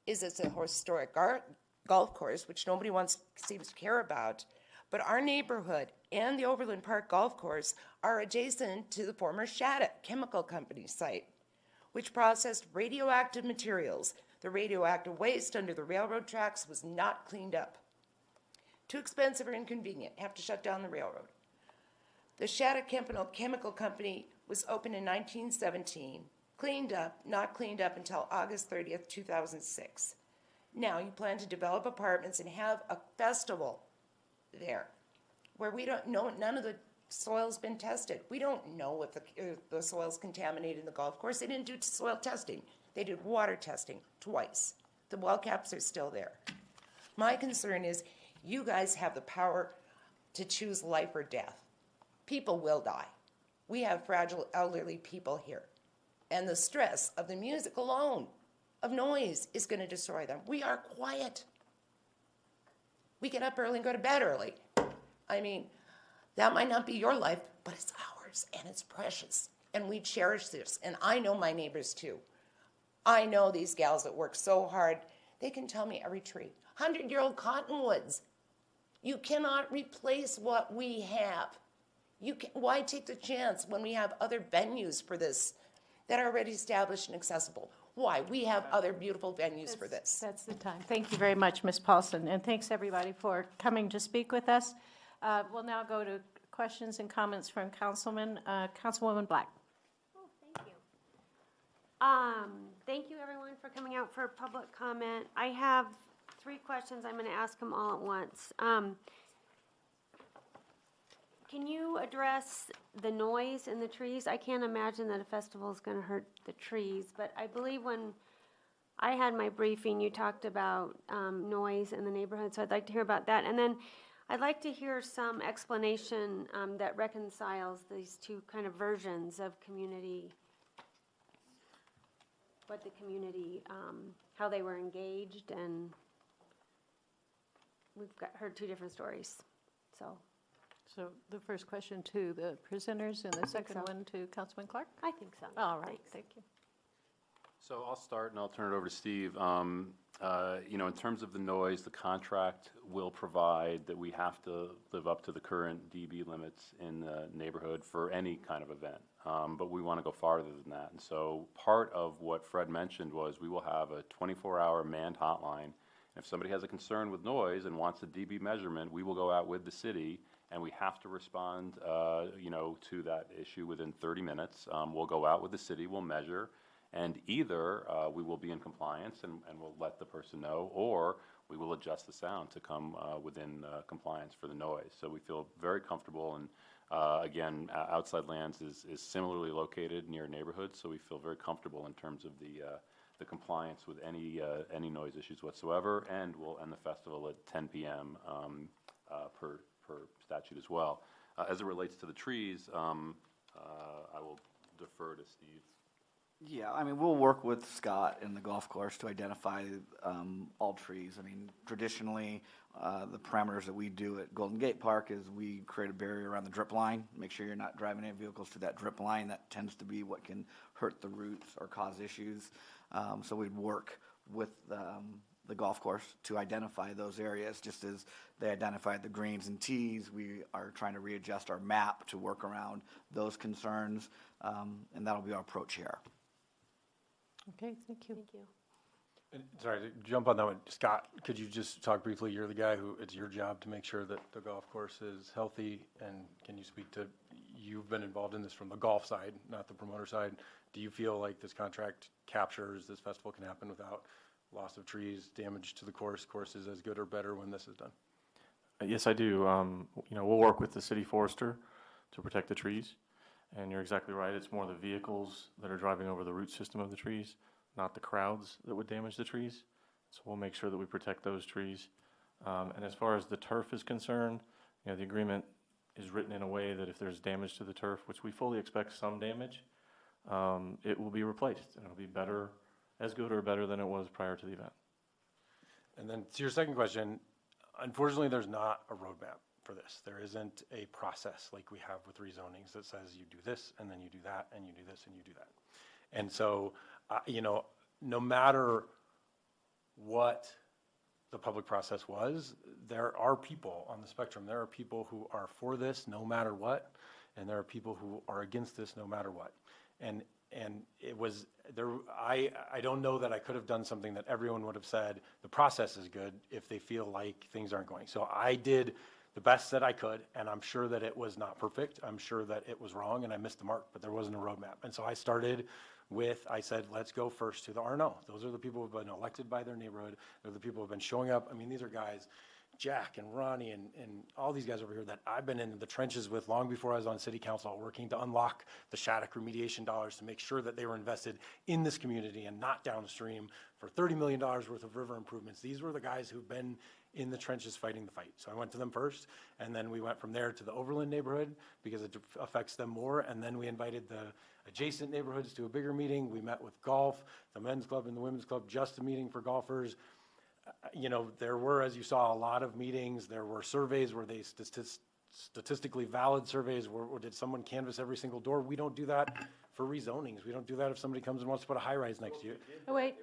is this a historic golf course, which nobody seems to care about, but our neighborhood and the Overland Park Golf Course are adjacent to the former Shattuck Chemical Company site, which processed radioactive materials. The radioactive waste under the railroad tracks was not cleaned up. Too expensive or inconvenient, have to shut down the railroad. The Shattuck Chemical Company was opened in 1917, cleaned up, not cleaned up until August 30th, 2006. Now you plan to develop apartments and have a festival there where we don't know, none of the soil's been tested. We don't know if the soil's contaminated in the golf course. They didn't do soil testing. They did water testing twice. The well caps are still there. My concern is you guys have the power to choose life or death. People will die. We have fragile elderly people here. And the stress of the music alone, of noise, is going to destroy them. We are quiet. We get up early and go to bed early. I mean, that might not be your life, but it's ours, and it's precious. And we cherish this. And I know my neighbors, too. I know these gals that work so hard. They can tell me every tree. 100-year-old cottonwoods. You cannot replace what we have. Why take the chance when we have other venues for this that are already established and accessible? Why? We have other beautiful venues for this. That's the time. Thank you very much, Ms. Paulson, and thanks everybody for coming to speak with us. We'll now go to questions and comments from Councilwoman Black. Thank you. Thank you everyone for coming out for public comment. I have 3 questions. I'm going to ask them all at once. Can you address the noise in the trees? I can't imagine that a festival is going to hurt the trees, but I believe when I had my briefing, you talked about noise in the neighborhood, so I'd like to hear about that. And then I'd like to hear some explanation that reconciles these two kind of versions of community, what the community, how they were engaged, and we've heard 2 different stories, so. So the first question to the presenters and the second so. one to Councilman Clark? I think so. All right, Thanks. thank you. So I'll start and I'll turn it over to Steve. You know, in terms of the noise, the contract will provide that we have to live up to the current dB limits in the neighborhood for any kind of event. But we want to go farther than that. And so part of what Fred mentioned was we will have a 24-hour manned hotline. If somebody has a concern with noise and wants a dB measurement, we will go out with the city and we have to respond, you know, to that issue within 30 minutes. We'll go out with the city, we'll measure, and either we will be in compliance and we'll let the person know, or we will adjust the sound to come within compliance for the noise. So we feel very comfortable, and again, Outside Lands is similarly located near neighborhoods, so we feel very comfortable in terms of the compliance with any noise issues whatsoever, and we'll end the festival at 10 p.m. Per statute as well. As it relates to the trees, I will defer to Steve. Yeah, I mean, we'll work with Scott and the golf course to identify all trees. I mean, traditionally, the parameters that we do at Golden Gate Park is we create a barrier around the drip line, make sure you're not driving any vehicles to that drip line. That tends to be what can hurt the roots or cause issues. So we'd work with the golf course to identify those areas. Just as they identified the greens and tees, we are trying to readjust our map to work around those concerns, and that'll be our approach here. Okay, thank you. Thank you. And sorry, to jump on that one, Scott, could you just talk briefly, you're the guy who, it's your job to make sure that the golf course is healthy, and can you speak to, you've been involved in this from the golf side, not the promoter side. Do you feel like this contract captures this festival can happen without loss of trees, damage to the course is as good or better when this is done? Yes, I do. You know, we'll work with the city forester to protect the trees. And you're exactly right. It's more the vehicles that are driving over the root system of the trees, not the crowds that would damage the trees. So we'll make sure that we protect those trees. And as far as the turf is concerned, you know, the agreement is written in a way that if there's damage to the turf, which we fully expect some damage, it will be replaced. And it'll be better, as good or better than it was prior to the event. And then to your second question, unfortunately, there's not a roadmap for this. There isn't a process like we have with rezonings that says you do this, and then you do that, and you do this, and you do that. And so, you know, no matter what the public process was, there are people on the spectrum. There are people who are for this no matter what, and there are people who are against this no matter what. And it was there. I don't know that I could have done something that everyone would have said the process is good if they feel like things aren't going. So I did the best that I could, and I'm sure that it was not perfect. I'm sure that it was wrong, and I missed the mark, but there wasn't a roadmap. And so I started with, I said, let's go first to the RNO. Those are the people who have been elected by their neighborhood. They're the people who have been showing up. I mean, these are guys, Jack and Ronnie and all these guys over here that I've been in the trenches with long before I was on city council, working to unlock the Shattuck remediation dollars to make sure that they were invested in this community and not downstream for $30 million worth of river improvements. These were the guys who've been in the trenches fighting the fight. So I went to them first, and then we went from there to the Overland neighborhood because it affects them more, and then we invited the adjacent neighborhoods to a bigger meeting. We met with golf, the men's club and the women's club, just a meeting for golfers. You know, there were, as you saw, a lot of meetings. There were surveys where they statistically valid surveys, or did someone canvass every single door? We don't do that for rezonings. We don't do that if somebody comes and wants to put a high-rise next to you. Oh, wait,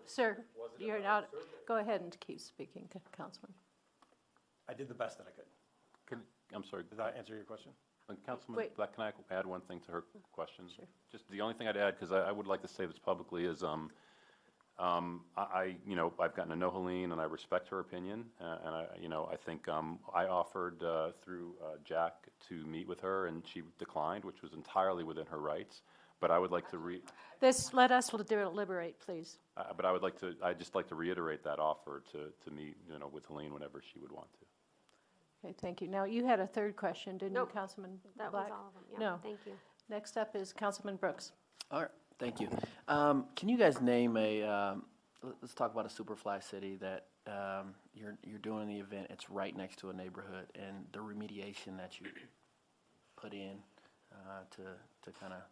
sir, you're not, go ahead and keep speaking, Councilman. I did the best that I could. I'm sorry. Did that answer your question? Councilman Wait. Black, can I add one thing to her question? Sure. Just the only thing I'd add, because I would like to say this publicly, is I've gotten to know Helene, and I respect her opinion, and I think I offered through Jack to meet with her, and she declined, which was entirely within her rights. But I would like to Let us deliberate, please. but I'd just like to reiterate that offer to meet, with Helene whenever she would want to. Okay, thank you. Now, you had a third question, didn't you, Councilman That Black? was all of them, yeah, No. thank you. Next up is Councilman Brooks. All right, thank you. Can you guys name let's talk about a Superfly city that you're doing the event, it's right next to a neighborhood, and the remediation that you put in to kind of...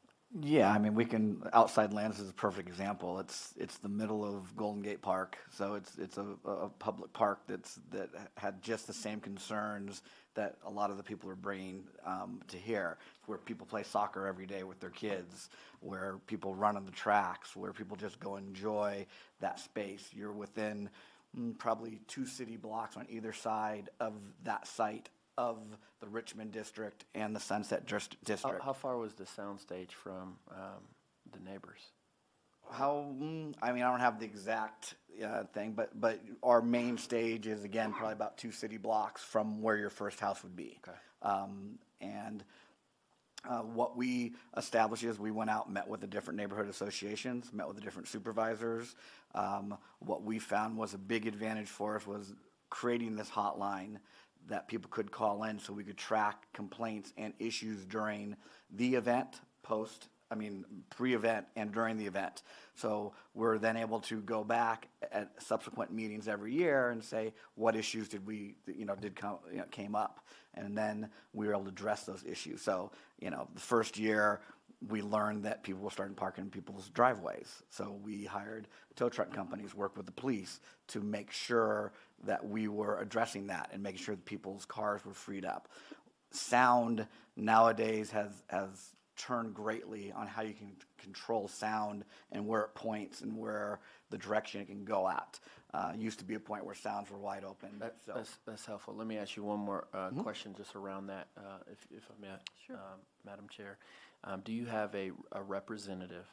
Yeah, I mean, Outside Lands is a perfect example. It's the middle of Golden Gate Park, so it's a public park that had just the same concerns that a lot of the people are bringing to here, where people play soccer every day with their kids, where people run on the tracks, where people just go enjoy that space. You're within probably 2 city blocks on either side of that site of the Richmond district and the Sunset district. How far was the soundstage from the neighbors? I mean, I don't have the exact thing, but our main stage is, again, probably about 2 city blocks from where your first house would be. Okay. What we established is we went out, met with the different neighborhood associations, met with the different supervisors. What we found was a big advantage for us was creating this hotline that people could call in so we could track complaints and issues during the event, pre-event and during the event. So we're then able to go back at subsequent meetings every year and say, what issues came up? And then we were able to address those issues. So, the first year we learned that people were starting parking in people's driveways. So we hired tow truck companies, worked with the police to make sure that we were addressing that and making sure that people's cars were freed up. Sound nowadays has turned greatly on how you can control sound and where it points and where the direction it can go at. Used to be a point where sounds were wide open. That's helpful. Let me ask you one more question just around that, if I may, Sure. Madam Chair. Do you have a representative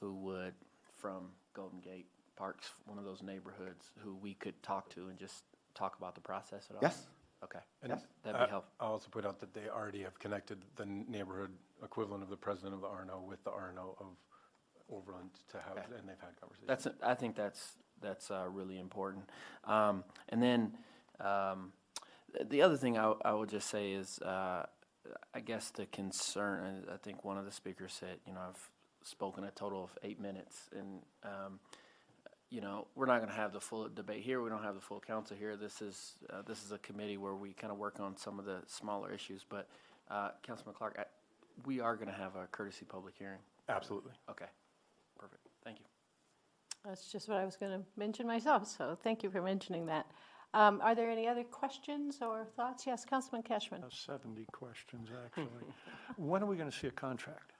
who would, from Golden Gate Parks, one of those neighborhoods, who we could talk to and just talk about the process at all? Yes. Okay. And That'd be helpful. I'll also point out that they already have connected the neighborhood equivalent of the president of the RNO with the RNO of Overland to have, and they've had conversations. I think that's really important. And then the other thing I would just say is, I guess the concern, and I think one of the speakers said, I've spoken a total of 8 minutes, and we're not going to have the full debate here. We don't have the full council here. This is a committee where we kind of work on some of the smaller issues. But Councilman Clark, we are going to have a courtesy public hearing. Absolutely. Okay. Perfect. Thank you. That's just what I was going to mention myself, so thank you for mentioning that. Are there any other questions or thoughts? Yes, Councilman Kashmann. 70 questions, actually. When are we going to see a contract?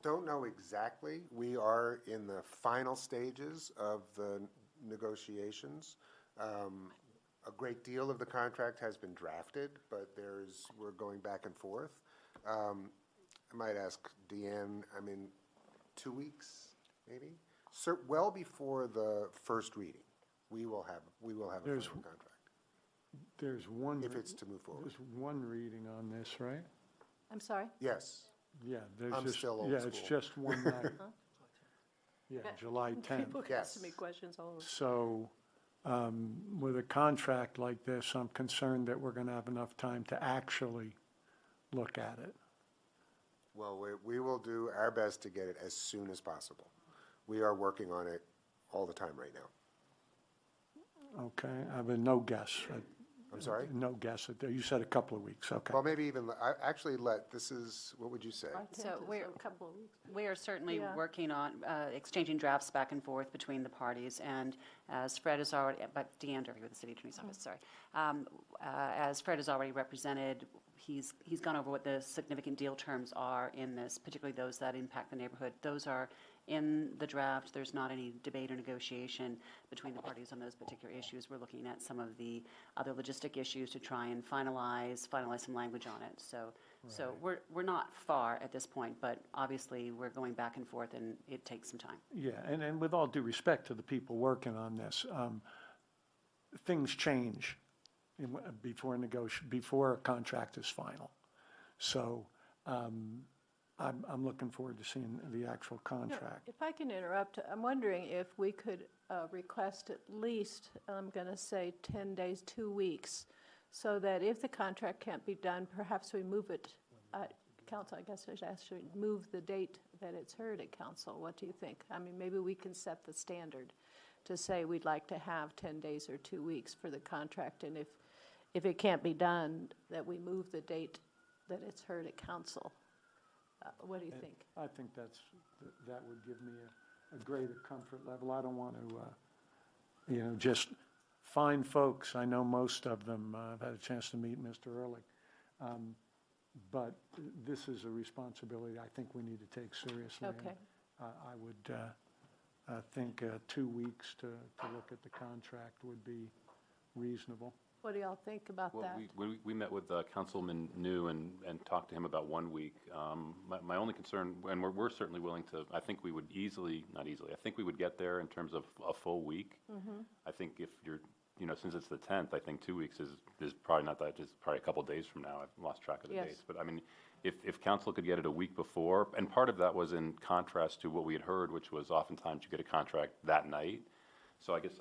Don't know exactly. We are in the final stages of the negotiations. A great deal of the contract has been drafted, but we're going back and forth. I might ask Deanne, 2 weeks, maybe? Well before the first reading, we will have a final contract. There's one. If it's to move forward. There's one reading on this, right? I'm sorry? Yes. Yeah, there's I'm just, still old yeah, school. it's just one night. Yeah, July 10th. People ask me questions all over. So, with a contract like this, I'm concerned that we're going to have enough time to actually look at it. Well, we will do our best to get it as soon as possible. We are working on it all the time right now. Okay, I have a no guess. I'm sorry? No guess. You said a couple of weeks, okay. Well, maybe even, actually, this is, what would you say? So A couple of weeks. we are certainly Yeah. working on exchanging drafts back and forth between the parties, and as Fred has already, but Deanne Durfee with the City Attorney's Office, sorry. As Fred has already represented, he's gone over what the significant deal terms are in this, particularly those that impact the neighborhood. Those are in the draft. There's not any debate or negotiation between the parties on those particular issues. We're looking at some of the other logistic issues to try and finalize some language on it. So we're not far at this point, but obviously we're going back and forth, and it takes some time. Yeah, and with all due respect to the people working on this, things change before a contract is final. So I'm looking forward to seeing the actual contract. If I can interrupt, I'm wondering if we could request at least, I'm going to say 10 days, 2 weeks, so that if the contract can't be done, perhaps we move it, council, I guess I should actually move the date that it's heard at council. What do you think? I mean, maybe we can set the standard to say we'd like to have 10 days or 2 weeks for the contract, and if it can't be done, that we move the date that it's heard at council. What do you think? I think that would give me a greater comfort level. I don't want to, just fine folks. I know most of them. I've had a chance to meet Mr. Ehrlich. But this is a responsibility I think we need to take seriously. Okay. I would think 2 weeks to look at the contract would be reasonable. What do y'all think about Well, that? we met with Councilman New and talked to him about 1 week. My only concern, and we're certainly willing to, I think we would not easily, I think we would get there in terms of a full week. I think if you're, since it's the 10th, I think 2 weeks is probably not that, just probably a couple days from now. I've lost track of the dates. But I mean, if council could get it a week before, and part of that was in contrast to what we had heard, which was oftentimes you get a contract that night. So I guess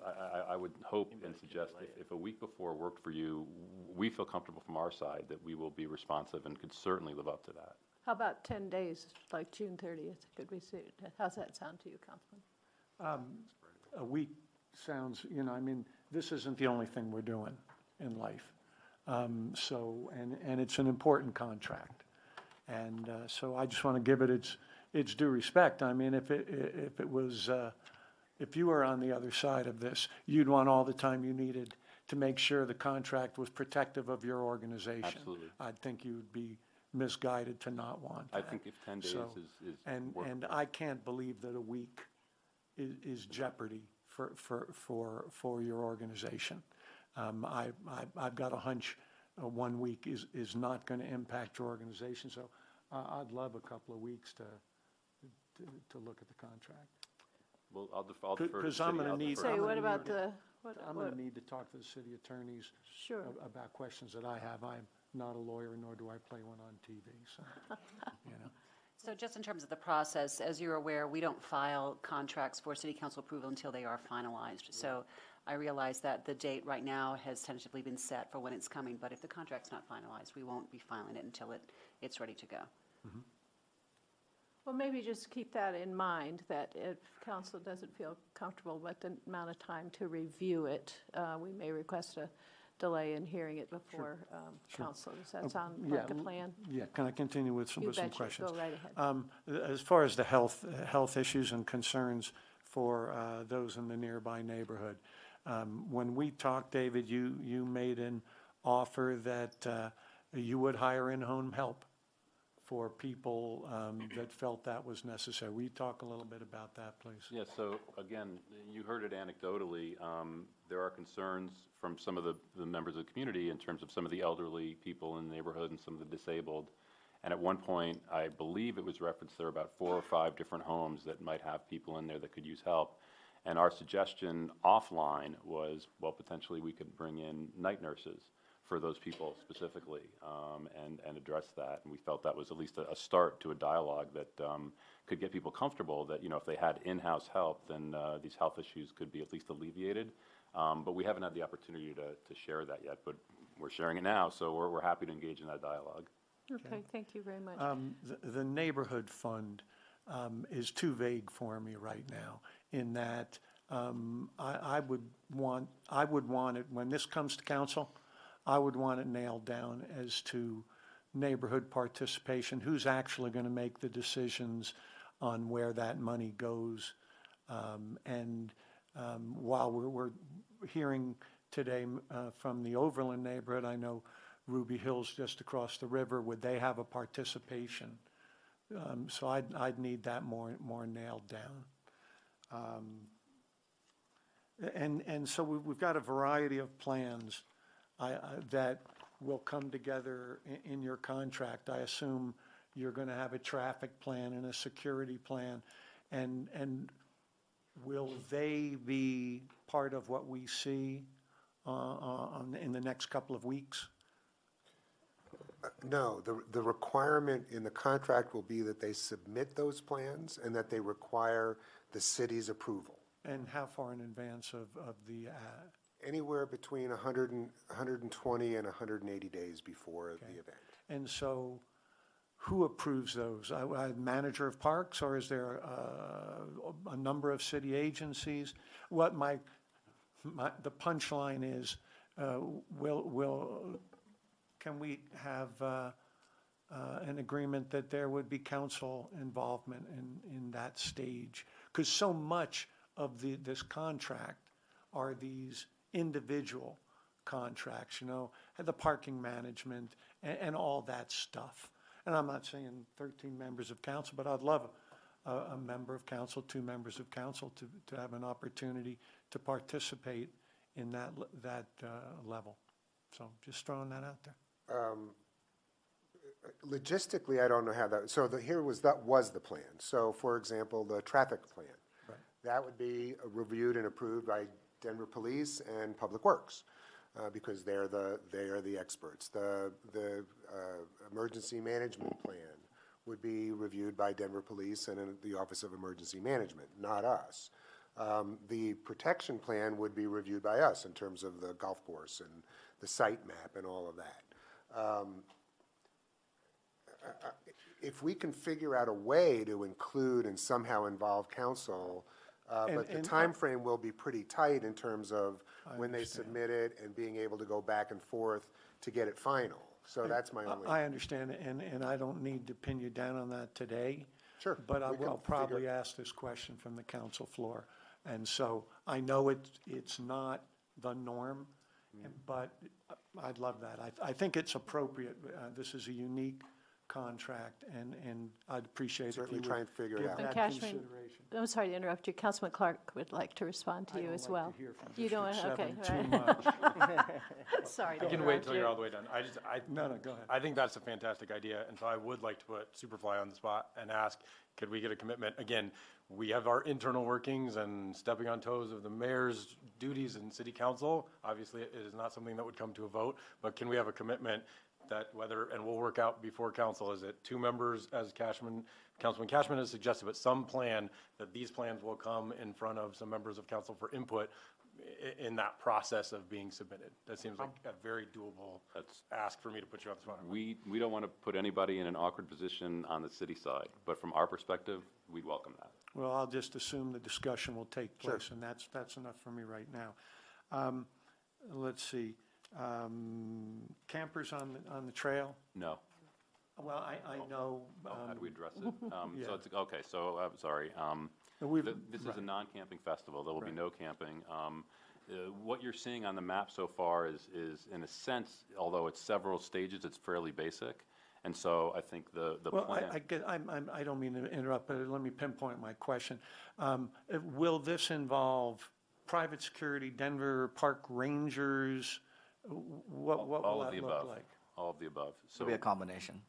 I would hope and suggest if a week before worked for you, we feel comfortable from our side that we will be responsive and could certainly live up to that. How about 10 days, like June 30th? Could we see, how's that sound to you, Councilman? A week sounds, this isn't the only thing we're doing in life. And it's an important contract. And so I just want to give it its due respect. I mean, if it was, if you were on the other side of this, you'd want all the time you needed to make sure the contract was protective of your organization. Absolutely. I think you'd be misguided to not want that. I think if 10 days is and I can't believe that a week is jeopardy for your organization. I've got a hunch 1 week is not going to impact your organization. So I'd love a couple of weeks to look at the contract. Well, I'll defer to the Because city. I'm going to need. Say, what about I'm going to need to talk to the city attorneys Sure. about questions that I have. I'm not a lawyer, nor do I play one on TV, so, So just in terms of the process, as you're aware, we don't file contracts for city council approval until they are finalized. So I realize that the date right now has tentatively been set for when it's coming, but if the contract's not finalized, we won't be filing it until it's ready to go. Well, maybe just keep that in mind, that if council doesn't feel comfortable with the amount of time to review it, we may request a delay in hearing it before council. Does that sound like a plan? Yeah, can I continue with some You betcha. questions? Go right ahead. As far as the health issues and concerns for those in the nearby neighborhood, when we talked, David, you made an offer that you would hire in-home help for people that felt that was necessary. Will you talk a little bit about that, please? Yeah, so again, you heard it anecdotally. There are concerns from some of the members of the community in terms of some of the elderly people in the neighborhood and some of the disabled. And at one point, I believe it was referenced there are about 4 or 5 different homes that might have people in there that could use help. And our suggestion offline was, well, potentially we could bring in night nurses for those people specifically, and address that. And we felt that was at least a start to a dialogue that could get people comfortable that, if they had in-house help, then these health issues could be at least alleviated. But we haven't had the opportunity to share that yet, but we're sharing it now, so we're happy to engage in that dialogue. Okay, thank you very much. The neighborhood fund is too vague for me right now, in that I would want it, when this comes to council, I would want it nailed down as to neighborhood participation, who's actually going to make the decisions on where that money goes. While we're hearing today from the Overland neighborhood, I know Ruby Hill's just across the river, would they have a participation? So I'd need that more nailed down. And so we've got a variety of plans that will come together in your contract. I assume you're going to have a traffic plan and a security plan, and will they be part of what we see in the next couple of weeks? No, the requirement in the contract will be that they submit those plans and that they require the city's approval. And how far in advance of the Anywhere between 120 and 180 days before the event. And so who approves those? Manager of parks, or is there a number of city agencies? What the punchline is, can we have an agreement that there would be council involvement in that stage? Because so much of this contract are these individual contracts, the parking management and all that stuff. And I'm not saying 13 members of council, but I'd love a member of council, 2 members of council to have an opportunity to participate in that level. So just throwing that out there. Logistically, I don't know how that, so that was the plan. So for example, the traffic plan. Right. That would be reviewed and approved by Denver Police and Public Works, because they are the experts. The emergency management plan would be reviewed by Denver Police and the Office of Emergency Management, not us. The protection plan would be reviewed by us in terms of the golf course and the site map and all of that. If we can figure out a way to include and somehow involve council, but the time frame will be pretty tight in terms of when they submit it and being able to go back and forth to get it final. So that's my only. I understand, and I don't need to pin you down on that today. Sure. But I will probably ask this question from the council floor. And so I know it's not the norm, but I'd love that. I think it's appropriate. This is a unique contract, and I'd appreciate if you Certainly would try and figure it give out. that Kashmann, consideration. I'm sorry to interrupt you. Councilman Clark would like to respond to you as well. I don't like to hear from You don't, District okay, 7 all too right. much. Sorry to I can interrupt wait till you. you're all the way done. No, go ahead. I think that's a fantastic idea, and so I would like to put Superfly on the spot and ask, could we get a commitment? Again, we have our internal workings and stepping on toes of the mayor's duties and city council. Obviously, it is not something that would come to a vote, but can we have a commitment that and we'll work out before council, is it 2 members as Councilman Kashmann has suggested, but some plan that these plans will come in front of some members of council for input in that process of being submitted. That seems like a very doable ask for me to put you on the spot. We don't want to put anybody in an awkward position on the city side, but from our perspective, we'd welcome that. Well, I'll just assume the discussion will take place, and that's enough for me right now. Let's see. Campers on the trail? No. Well, I know. How do we address it? yeah. So it's, okay, so I'm sorry. This is a non-camping festival. There will be no camping. What you're seeing on the map so far is in a sense, although it's several stages, it's fairly basic. And so I think the plan. I don't mean to interrupt, but let me pinpoint my question. Will this involve private security, Denver Park Rangers? What will that look like? All of the above. So It'll be a combination.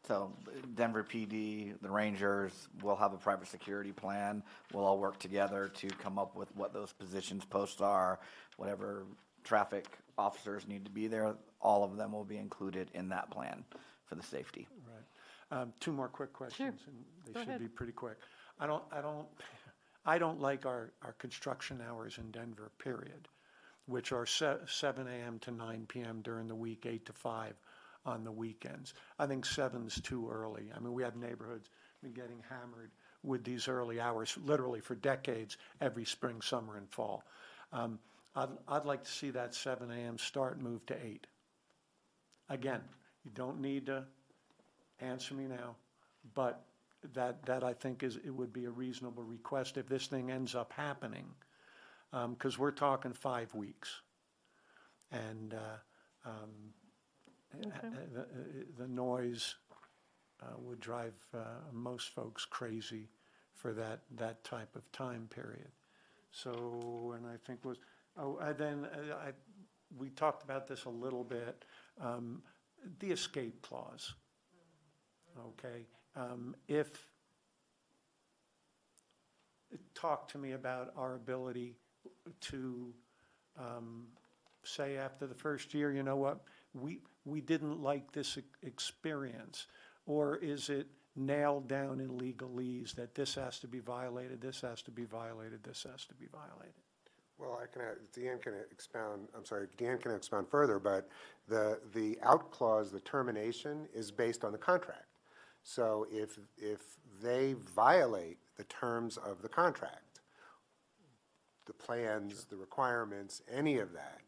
So Denver PD, the Rangers, will have a private security plan. We'll all work together to come up with what those positions posts are, whatever traffic officers need to be there. All of them will be included in that plan for the safety. Right. 2 more quick questions, and they Go should ahead. be pretty quick. I don't like our construction hours in Denver, period, which are 7 a.m. to 9 p.m. during the week, 8 to 5 on the weekends. I think 7's too early. I mean, we have neighborhoods been getting hammered with these early hours, literally for decades, every spring, summer, and fall. I'd like to see that 7 a.m. start move to 8. Again, you don't need to answer me now, but that I think it would be a reasonable request if this thing ends up happening, because we're talking 5 weeks. And the noise would drive most folks crazy for that type of time period. So, and I think we talked about this a little bit, the escape clause, okay? Talk to me about our ability to say after the first year, you know what, we didn't like this experience, or is it nailed down in legalese that this has to be violated, this has to be violated, this has to be violated? Well, Deanne can expound further, but the out clause, the termination, is based on the contract. So if they violate the terms of the contract, the plans, the requirements, any of that,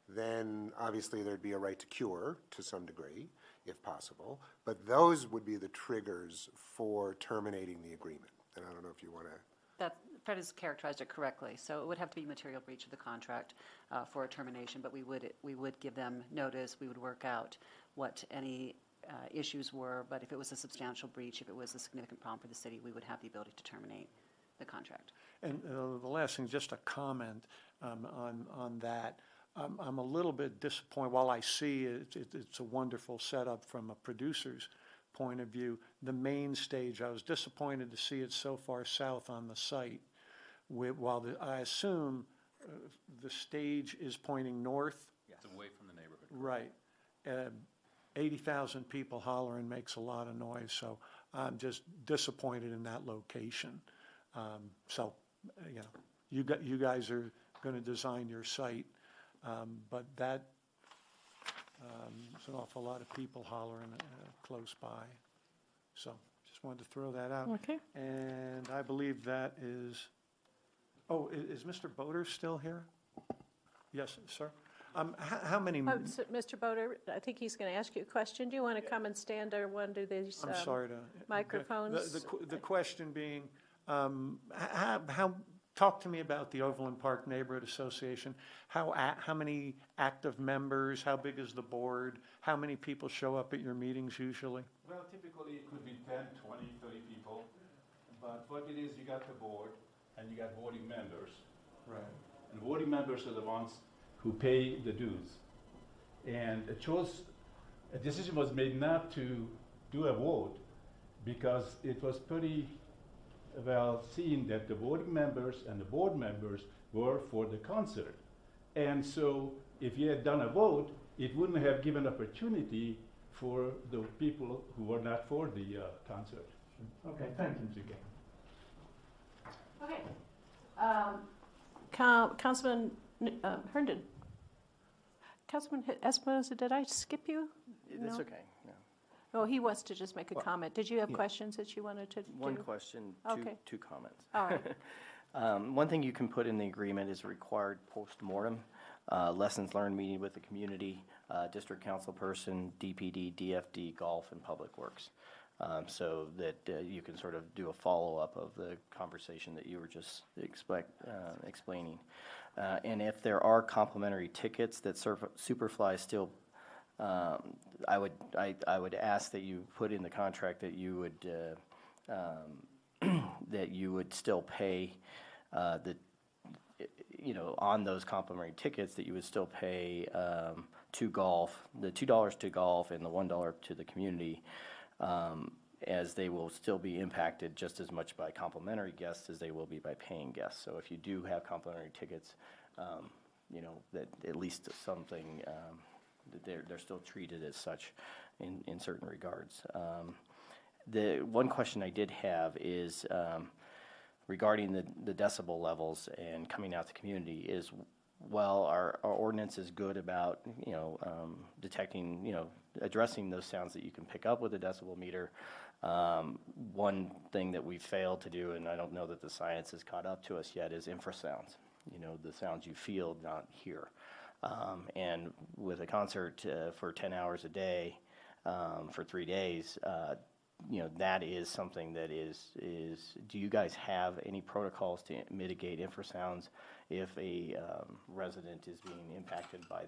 then obviously there'd be a right to cure to some degree, if possible. But those would be the triggers for terminating the agreement. And I don't know if you want to... Fred has characterized it correctly. So it would have to be material breach of the contract for a termination, but we would give them notice. We would work out what any issues were, but if it was a substantial breach, if it was a significant problem for the city, we would have the ability to terminate the contract. And the last thing, just a comment on that. I'm a little bit disappointed. While I see it's a wonderful setup from a producer's point of view, the main stage, I was disappointed to see it so far south on the site. While I assume the stage is pointing north. Yes. It's away from the neighborhood. Right. 80,000 people hollering makes a lot of noise, so I'm just disappointed in that location. So, you know, you guys are going to design your site, but that there's an awful lot of people hollering close by. So, just wanted to throw that out. Okay. And I believe that is. Oh, is Mr. Boder still here? Yes, sir. How many? So, Mr. Boder, I think he's going to ask you a question. Do you want to come and stand or one of these I'm sorry to microphones? The question being, talk to me about the Overland Park Neighborhood Association. How many active members? How big is the board? How many people show up at your meetings usually? Well, typically it could be 10, 20, 30 people. But what it is, you got the board and you got voting members. Right. And voting members are the ones who pay the dues. And a decision was made not to do a vote because it was pretty well seen that the voting members and the board members were for the concert. And so if you had done a vote, it wouldn't have given opportunity for the people who were not for the concert. Okay, thank you. Okay. Councilman Herndon. Councilman Espinoza, did I skip you? That's No? okay. No. Oh, he wants to just make a comment. Did you have questions that you wanted to do? One question, two comments. All right. One thing you can put in the agreement is a required post-mortem, lessons learned meeting with the community, district council person, DPD, DFD, golf, and public works. So that you can sort of do a follow-up of the conversation that you were just explaining. And if there are complimentary tickets that Superfly still, I would ask that you put in the contract that you would still pay on those complimentary tickets that you would still pay to golf, the $2 to golf and the $1 to the community. As they will still be impacted just as much by complimentary guests as they will be by paying guests. So if you do have complimentary tickets, that at least something, that they're still treated as such in certain regards. The one question I did have is regarding the decibel levels and coming out to the community is, while our ordinance is good about, detecting, addressing those sounds that you can pick up with a decibel meter, one thing that we failed to do, and I don't know that the science has caught up to us yet, is infrasounds. you know, the sounds you feel, not hear. And with a concert for 10 hours a day for 3 days, you know, that is something that is, do you guys have any protocols to mitigate infrasounds if a resident is being impacted by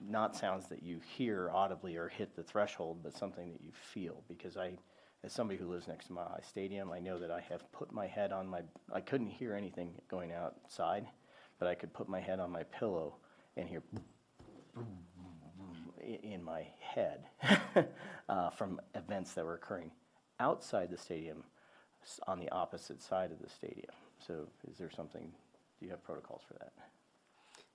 not sounds that you hear audibly or hit the threshold, but something that you feel? Because as somebody who lives next to my stadium, I know that I have put my head on I couldn't hear anything going outside, but I could put my head on my pillow and hear in my head from events that were occurring outside the stadium on the opposite side of the stadium. So is there something, do you have protocols for that?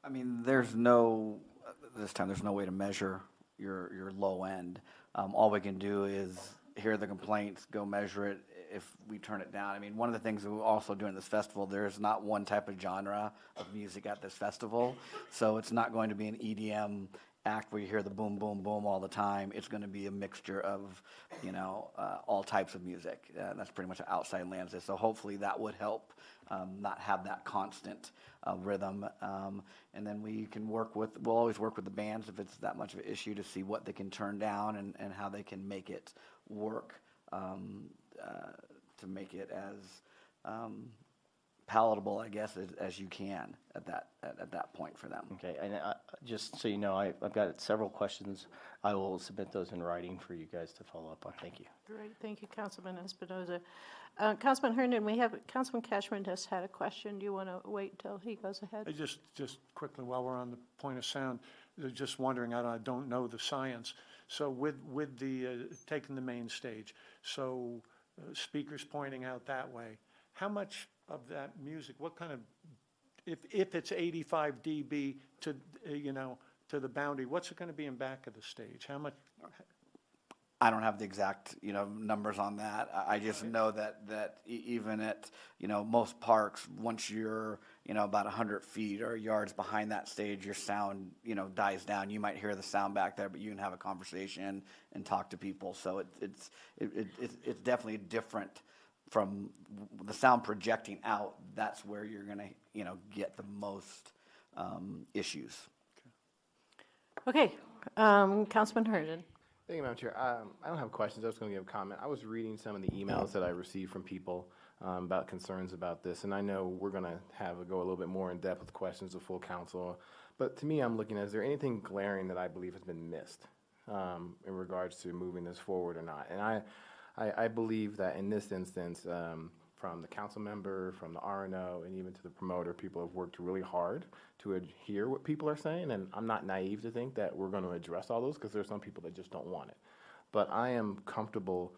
I mean, this time, there's no way to measure your low end. All we can do is hear the complaints, go measure it if we turn it down. I mean, one of the things that we also do in this festival, there's not one type of genre of music at this festival. So it's not going to be an EDM act where you hear the boom, boom, boom all the time. It's going to be a mixture of, you know, all types of music. That's pretty much an outside landscape. So hopefully that would help not have that constant rhythm. And then we'll always work with the bands if it's that much of an issue to see what they can turn down and how they can make it work to make it as palatable, I guess, as you can at that point for them. Okay, and just so you know, I've got several questions. I will submit those in writing for you guys to follow up on. Thank you. Great, thank you, Councilman Espinoza. Councilman Herndon, Councilman Kashmann just had a question. Do you want to wait till he goes ahead? I just quickly, while we're on the point of sound, just wondering, I don't know the science. So with the taking the main stage, so speakers pointing out that way, how much of that music, what kind of, if it's 85 dB to, you know, to the boundary, what's it going to be in back of the stage? How much? I don't have the exact, you know, numbers on that. I just know that even at, you know, most parks, once you're, you know, about 100 feet or yards behind that stage, your sound, you know, dies down. You might hear the sound back there, but you can have a conversation and talk to people. So it's definitely different from the sound projecting out. That's where you're going to, you know, get the most issues. Okay, Councilman Herndon. Thank you, Madam Chair. I don't have questions. I was going to give a comment. I was reading some of the emails that I received from people about concerns about this, and I know we're going to go a little bit more in depth with questions of full council. But to me, I'm looking at, is there anything glaring that I believe has been missed in regards to moving this forward or not? And I believe that in this instance, from the council member, from the RNO, and even to the promoter, people have worked really hard to hear what people are saying, and I'm not naive to think that we're going to address all those, because there's some people that just don't want it. But I am comfortable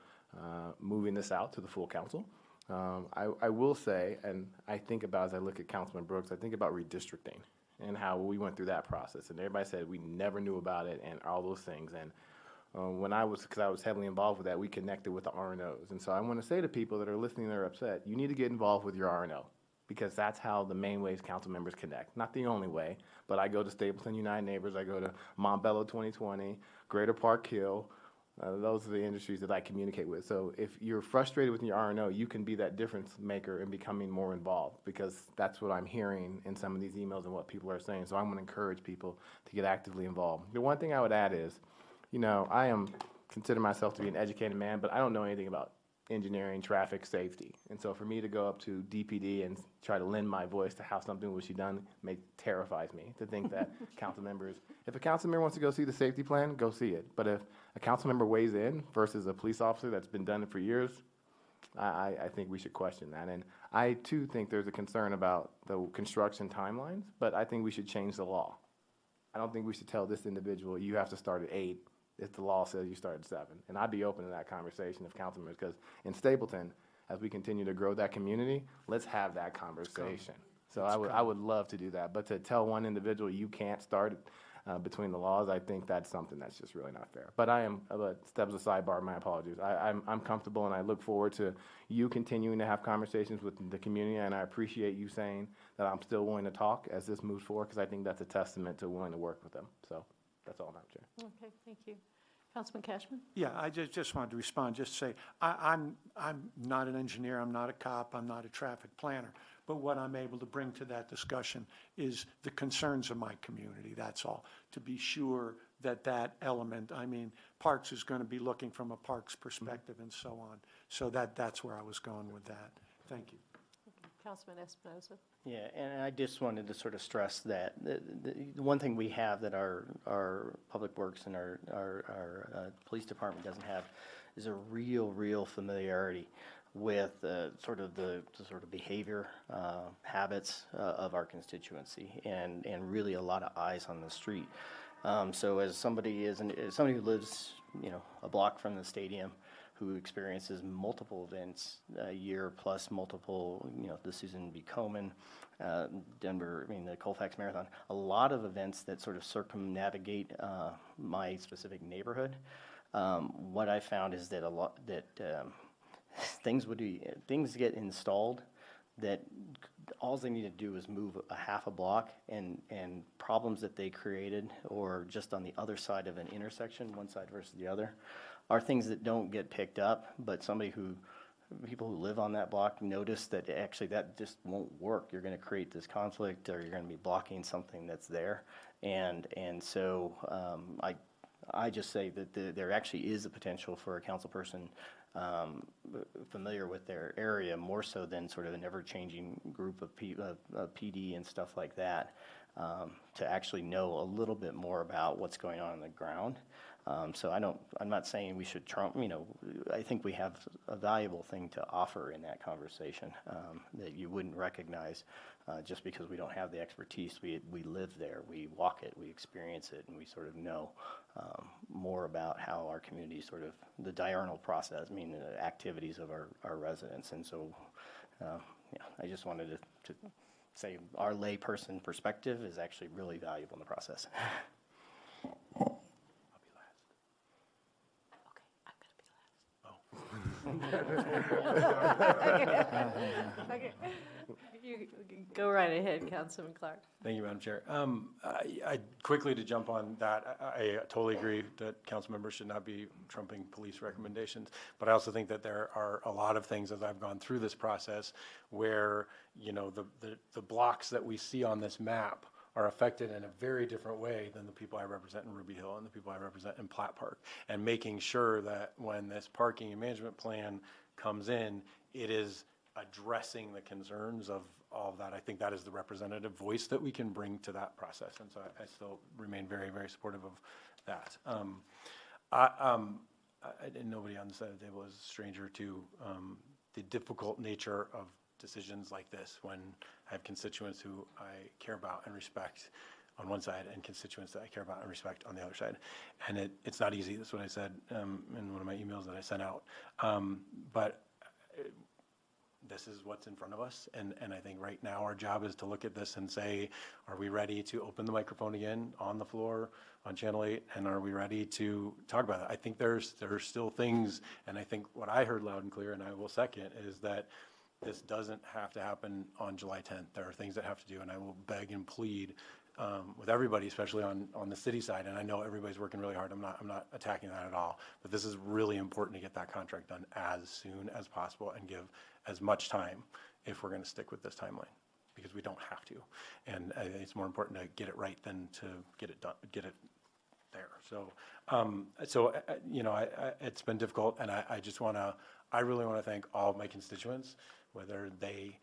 moving this out to the full council. I will say, and I think about, as I look at Councilman Brooks, I think about redistricting and how we went through that process, and everybody said we never knew about it and all those things. And because I was heavily involved with that, we connected with the RNOs. And so I want to say to people that are listening that are upset, you need to get involved with your RNO, because that's how the main ways council members connect. Not the only way, but I go to Stapleton United Neighbors, I go to Montbello 2020, Greater Park Hill. Those are the industries that I communicate with. So if you're frustrated with your RNO, you can be that difference maker in becoming more involved, because that's what I'm hearing in some of these emails and what people are saying. So I'm going to encourage people to get actively involved. The one thing I would add is, you know, I consider myself to be an educated man, but I don't know anything about engineering, traffic, safety. And so for me to go up to DPD and try to lend my voice to how something was done terrifies me, to think that council members, if a council member wants to go see the safety plan, go see it. But if a council member weighs in versus a police officer that's been done it for years, I think we should question that. And I too think there's a concern about the construction timelines, but I think we should change the law. I don't think we should tell this individual, you have to start at 8 if the law says you start at 7. And I'd be open to that conversation of council members, because in Stapleton, as we continue to grow that community, let's have that conversation. So I would love to do that. But to tell one individual you can't start between the laws, I think that's something that's just really not fair. But steps aside, Barb, my apologies. I'm comfortable, and I look forward to you continuing to have conversations with the community, and I appreciate you saying that I'm still willing to talk as this moves forward, because I think that's a testament to willing to work with them. So that's all, Madam Chair. Okay, thank you. Councilman Kashmann? Yeah, I just wanted to respond, just say, I'm not an engineer, I'm not a cop, I'm not a traffic planner, but what I'm able to bring to that discussion is the concerns of my community, that's all. To be sure that that element, I mean, Parks is going to be looking from a Parks perspective and so on. So that's where I was going with that. Thank you. Councilman Espinoza. Yeah, and I just wanted to sort of stress that the one thing we have that our Public Works and our police department doesn't have is a real familiarity with sort of the sort of behavior, habits of our constituency, and really a lot of eyes on the street. So as somebody who lives, a block from the stadium, who experiences multiple events a year, plus multiple, the Susan B. Komen, Denver, the Colfax Marathon, a lot of events that sort of circumnavigate my specific neighborhood. What I found is that things get installed that all they need to do is move a half a block, and problems that they created, or just on the other side of an intersection, one side versus the other, are things that don't get picked up, but people who live on that block notice that actually that just won't work. You're going to create this conflict, or you're going to be blocking something that's there. And so I just say that there actually is a potential for a council person familiar with their area, more so than sort of an ever-changing group of PD and stuff like that, to actually know a little bit more about what's going on the ground. So I'm not saying we should trump, I think we have a valuable thing to offer in that conversation that you wouldn't recognize just because we don't have the expertise. We live there, we walk it, we experience it, and we sort of know more about how our community sort of, the diurnal process, the activities of our residents. And so, I just wanted to say our layperson perspective is actually really valuable in the process. Okay. You go right ahead, Councilman Clark. Thank you, Madam Chair. I quickly to jump on that, I totally agree that council members should not be trumping police recommendations, but I also think that there are a lot of things as I've gone through this process where, the blocks that we see on this map are affected in a very different way than the people I represent in Ruby Hill and the people I represent in Platt Park. And making sure that when this parking and management plan comes in, it is addressing the concerns of all of that. I think that is the representative voice that we can bring to that process. And so I still remain very, very supportive of that. Nobody on the side of the table is a stranger to the difficult nature of decisions like this when I have constituents who I care about and respect on one side and constituents that I care about and respect on the other side. And it's not easy. That's what I said in one of my emails that I sent out. But this is what's in front of us. And I think right now our job is to look at this and say, are we ready to open the microphone again on the floor on Channel 8? And are we ready to talk about it? I think there are still things, and I think what I heard loud and clear, and I will second, is that this doesn't have to happen on July 10th. There are things that have to do, and I will beg and plead with everybody, especially on the city side. And I know everybody's working really hard. I'm not attacking that at all. But this is really important to get that contract done as soon as possible and give as much time if we're going to stick with this timeline, because we don't have to. And I think it's more important to get it right than to get it done, get it there. So, it's been difficult, and I really want to thank all of my constituents, whether they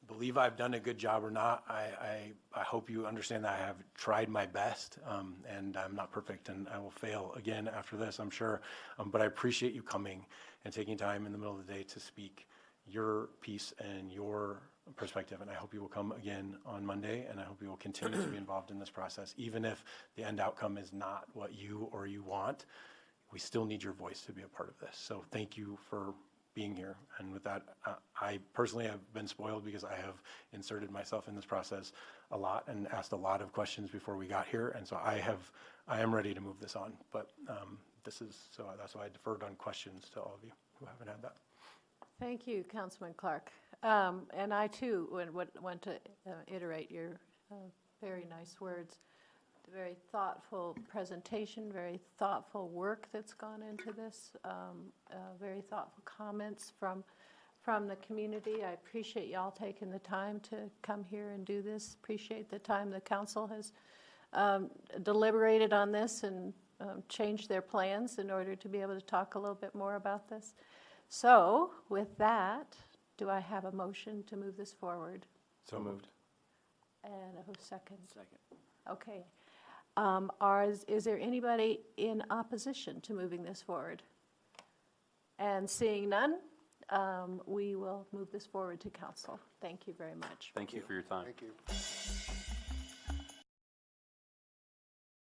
believe I've done a good job or not. I hope you understand that I have tried my best, and I'm not perfect, and I will fail again after this, I'm sure. But I appreciate you coming and taking time in the middle of the day to speak your piece and your perspective. And I hope you will come again on Monday, and I hope you will continue to be involved in this process. Even if the end outcome is not what you want, we still need your voice to be a part of this. So thank you for being here. And with that, I personally have been spoiled because I have inserted myself in this process a lot and asked a lot of questions before we got here. And so I am ready to move this on. But that's why I deferred on questions to all of you who haven't had that. Thank you, Councilman Clark. And I too want to iterate your very nice words. Very thoughtful presentation, very thoughtful work that's gone into this, very thoughtful comments from from the community. I appreciate y'all taking the time to come here and do this. Appreciate the time the council has deliberated on this and changed their plans in order to be able to talk a little bit more about this. So with that, do I have a motion to move this forward? So moved. And a second? Second. Okay. Is there anybody in opposition to moving this forward? And seeing none, we will move this forward to council. Thank you very much. Thank you for your time. Thank you.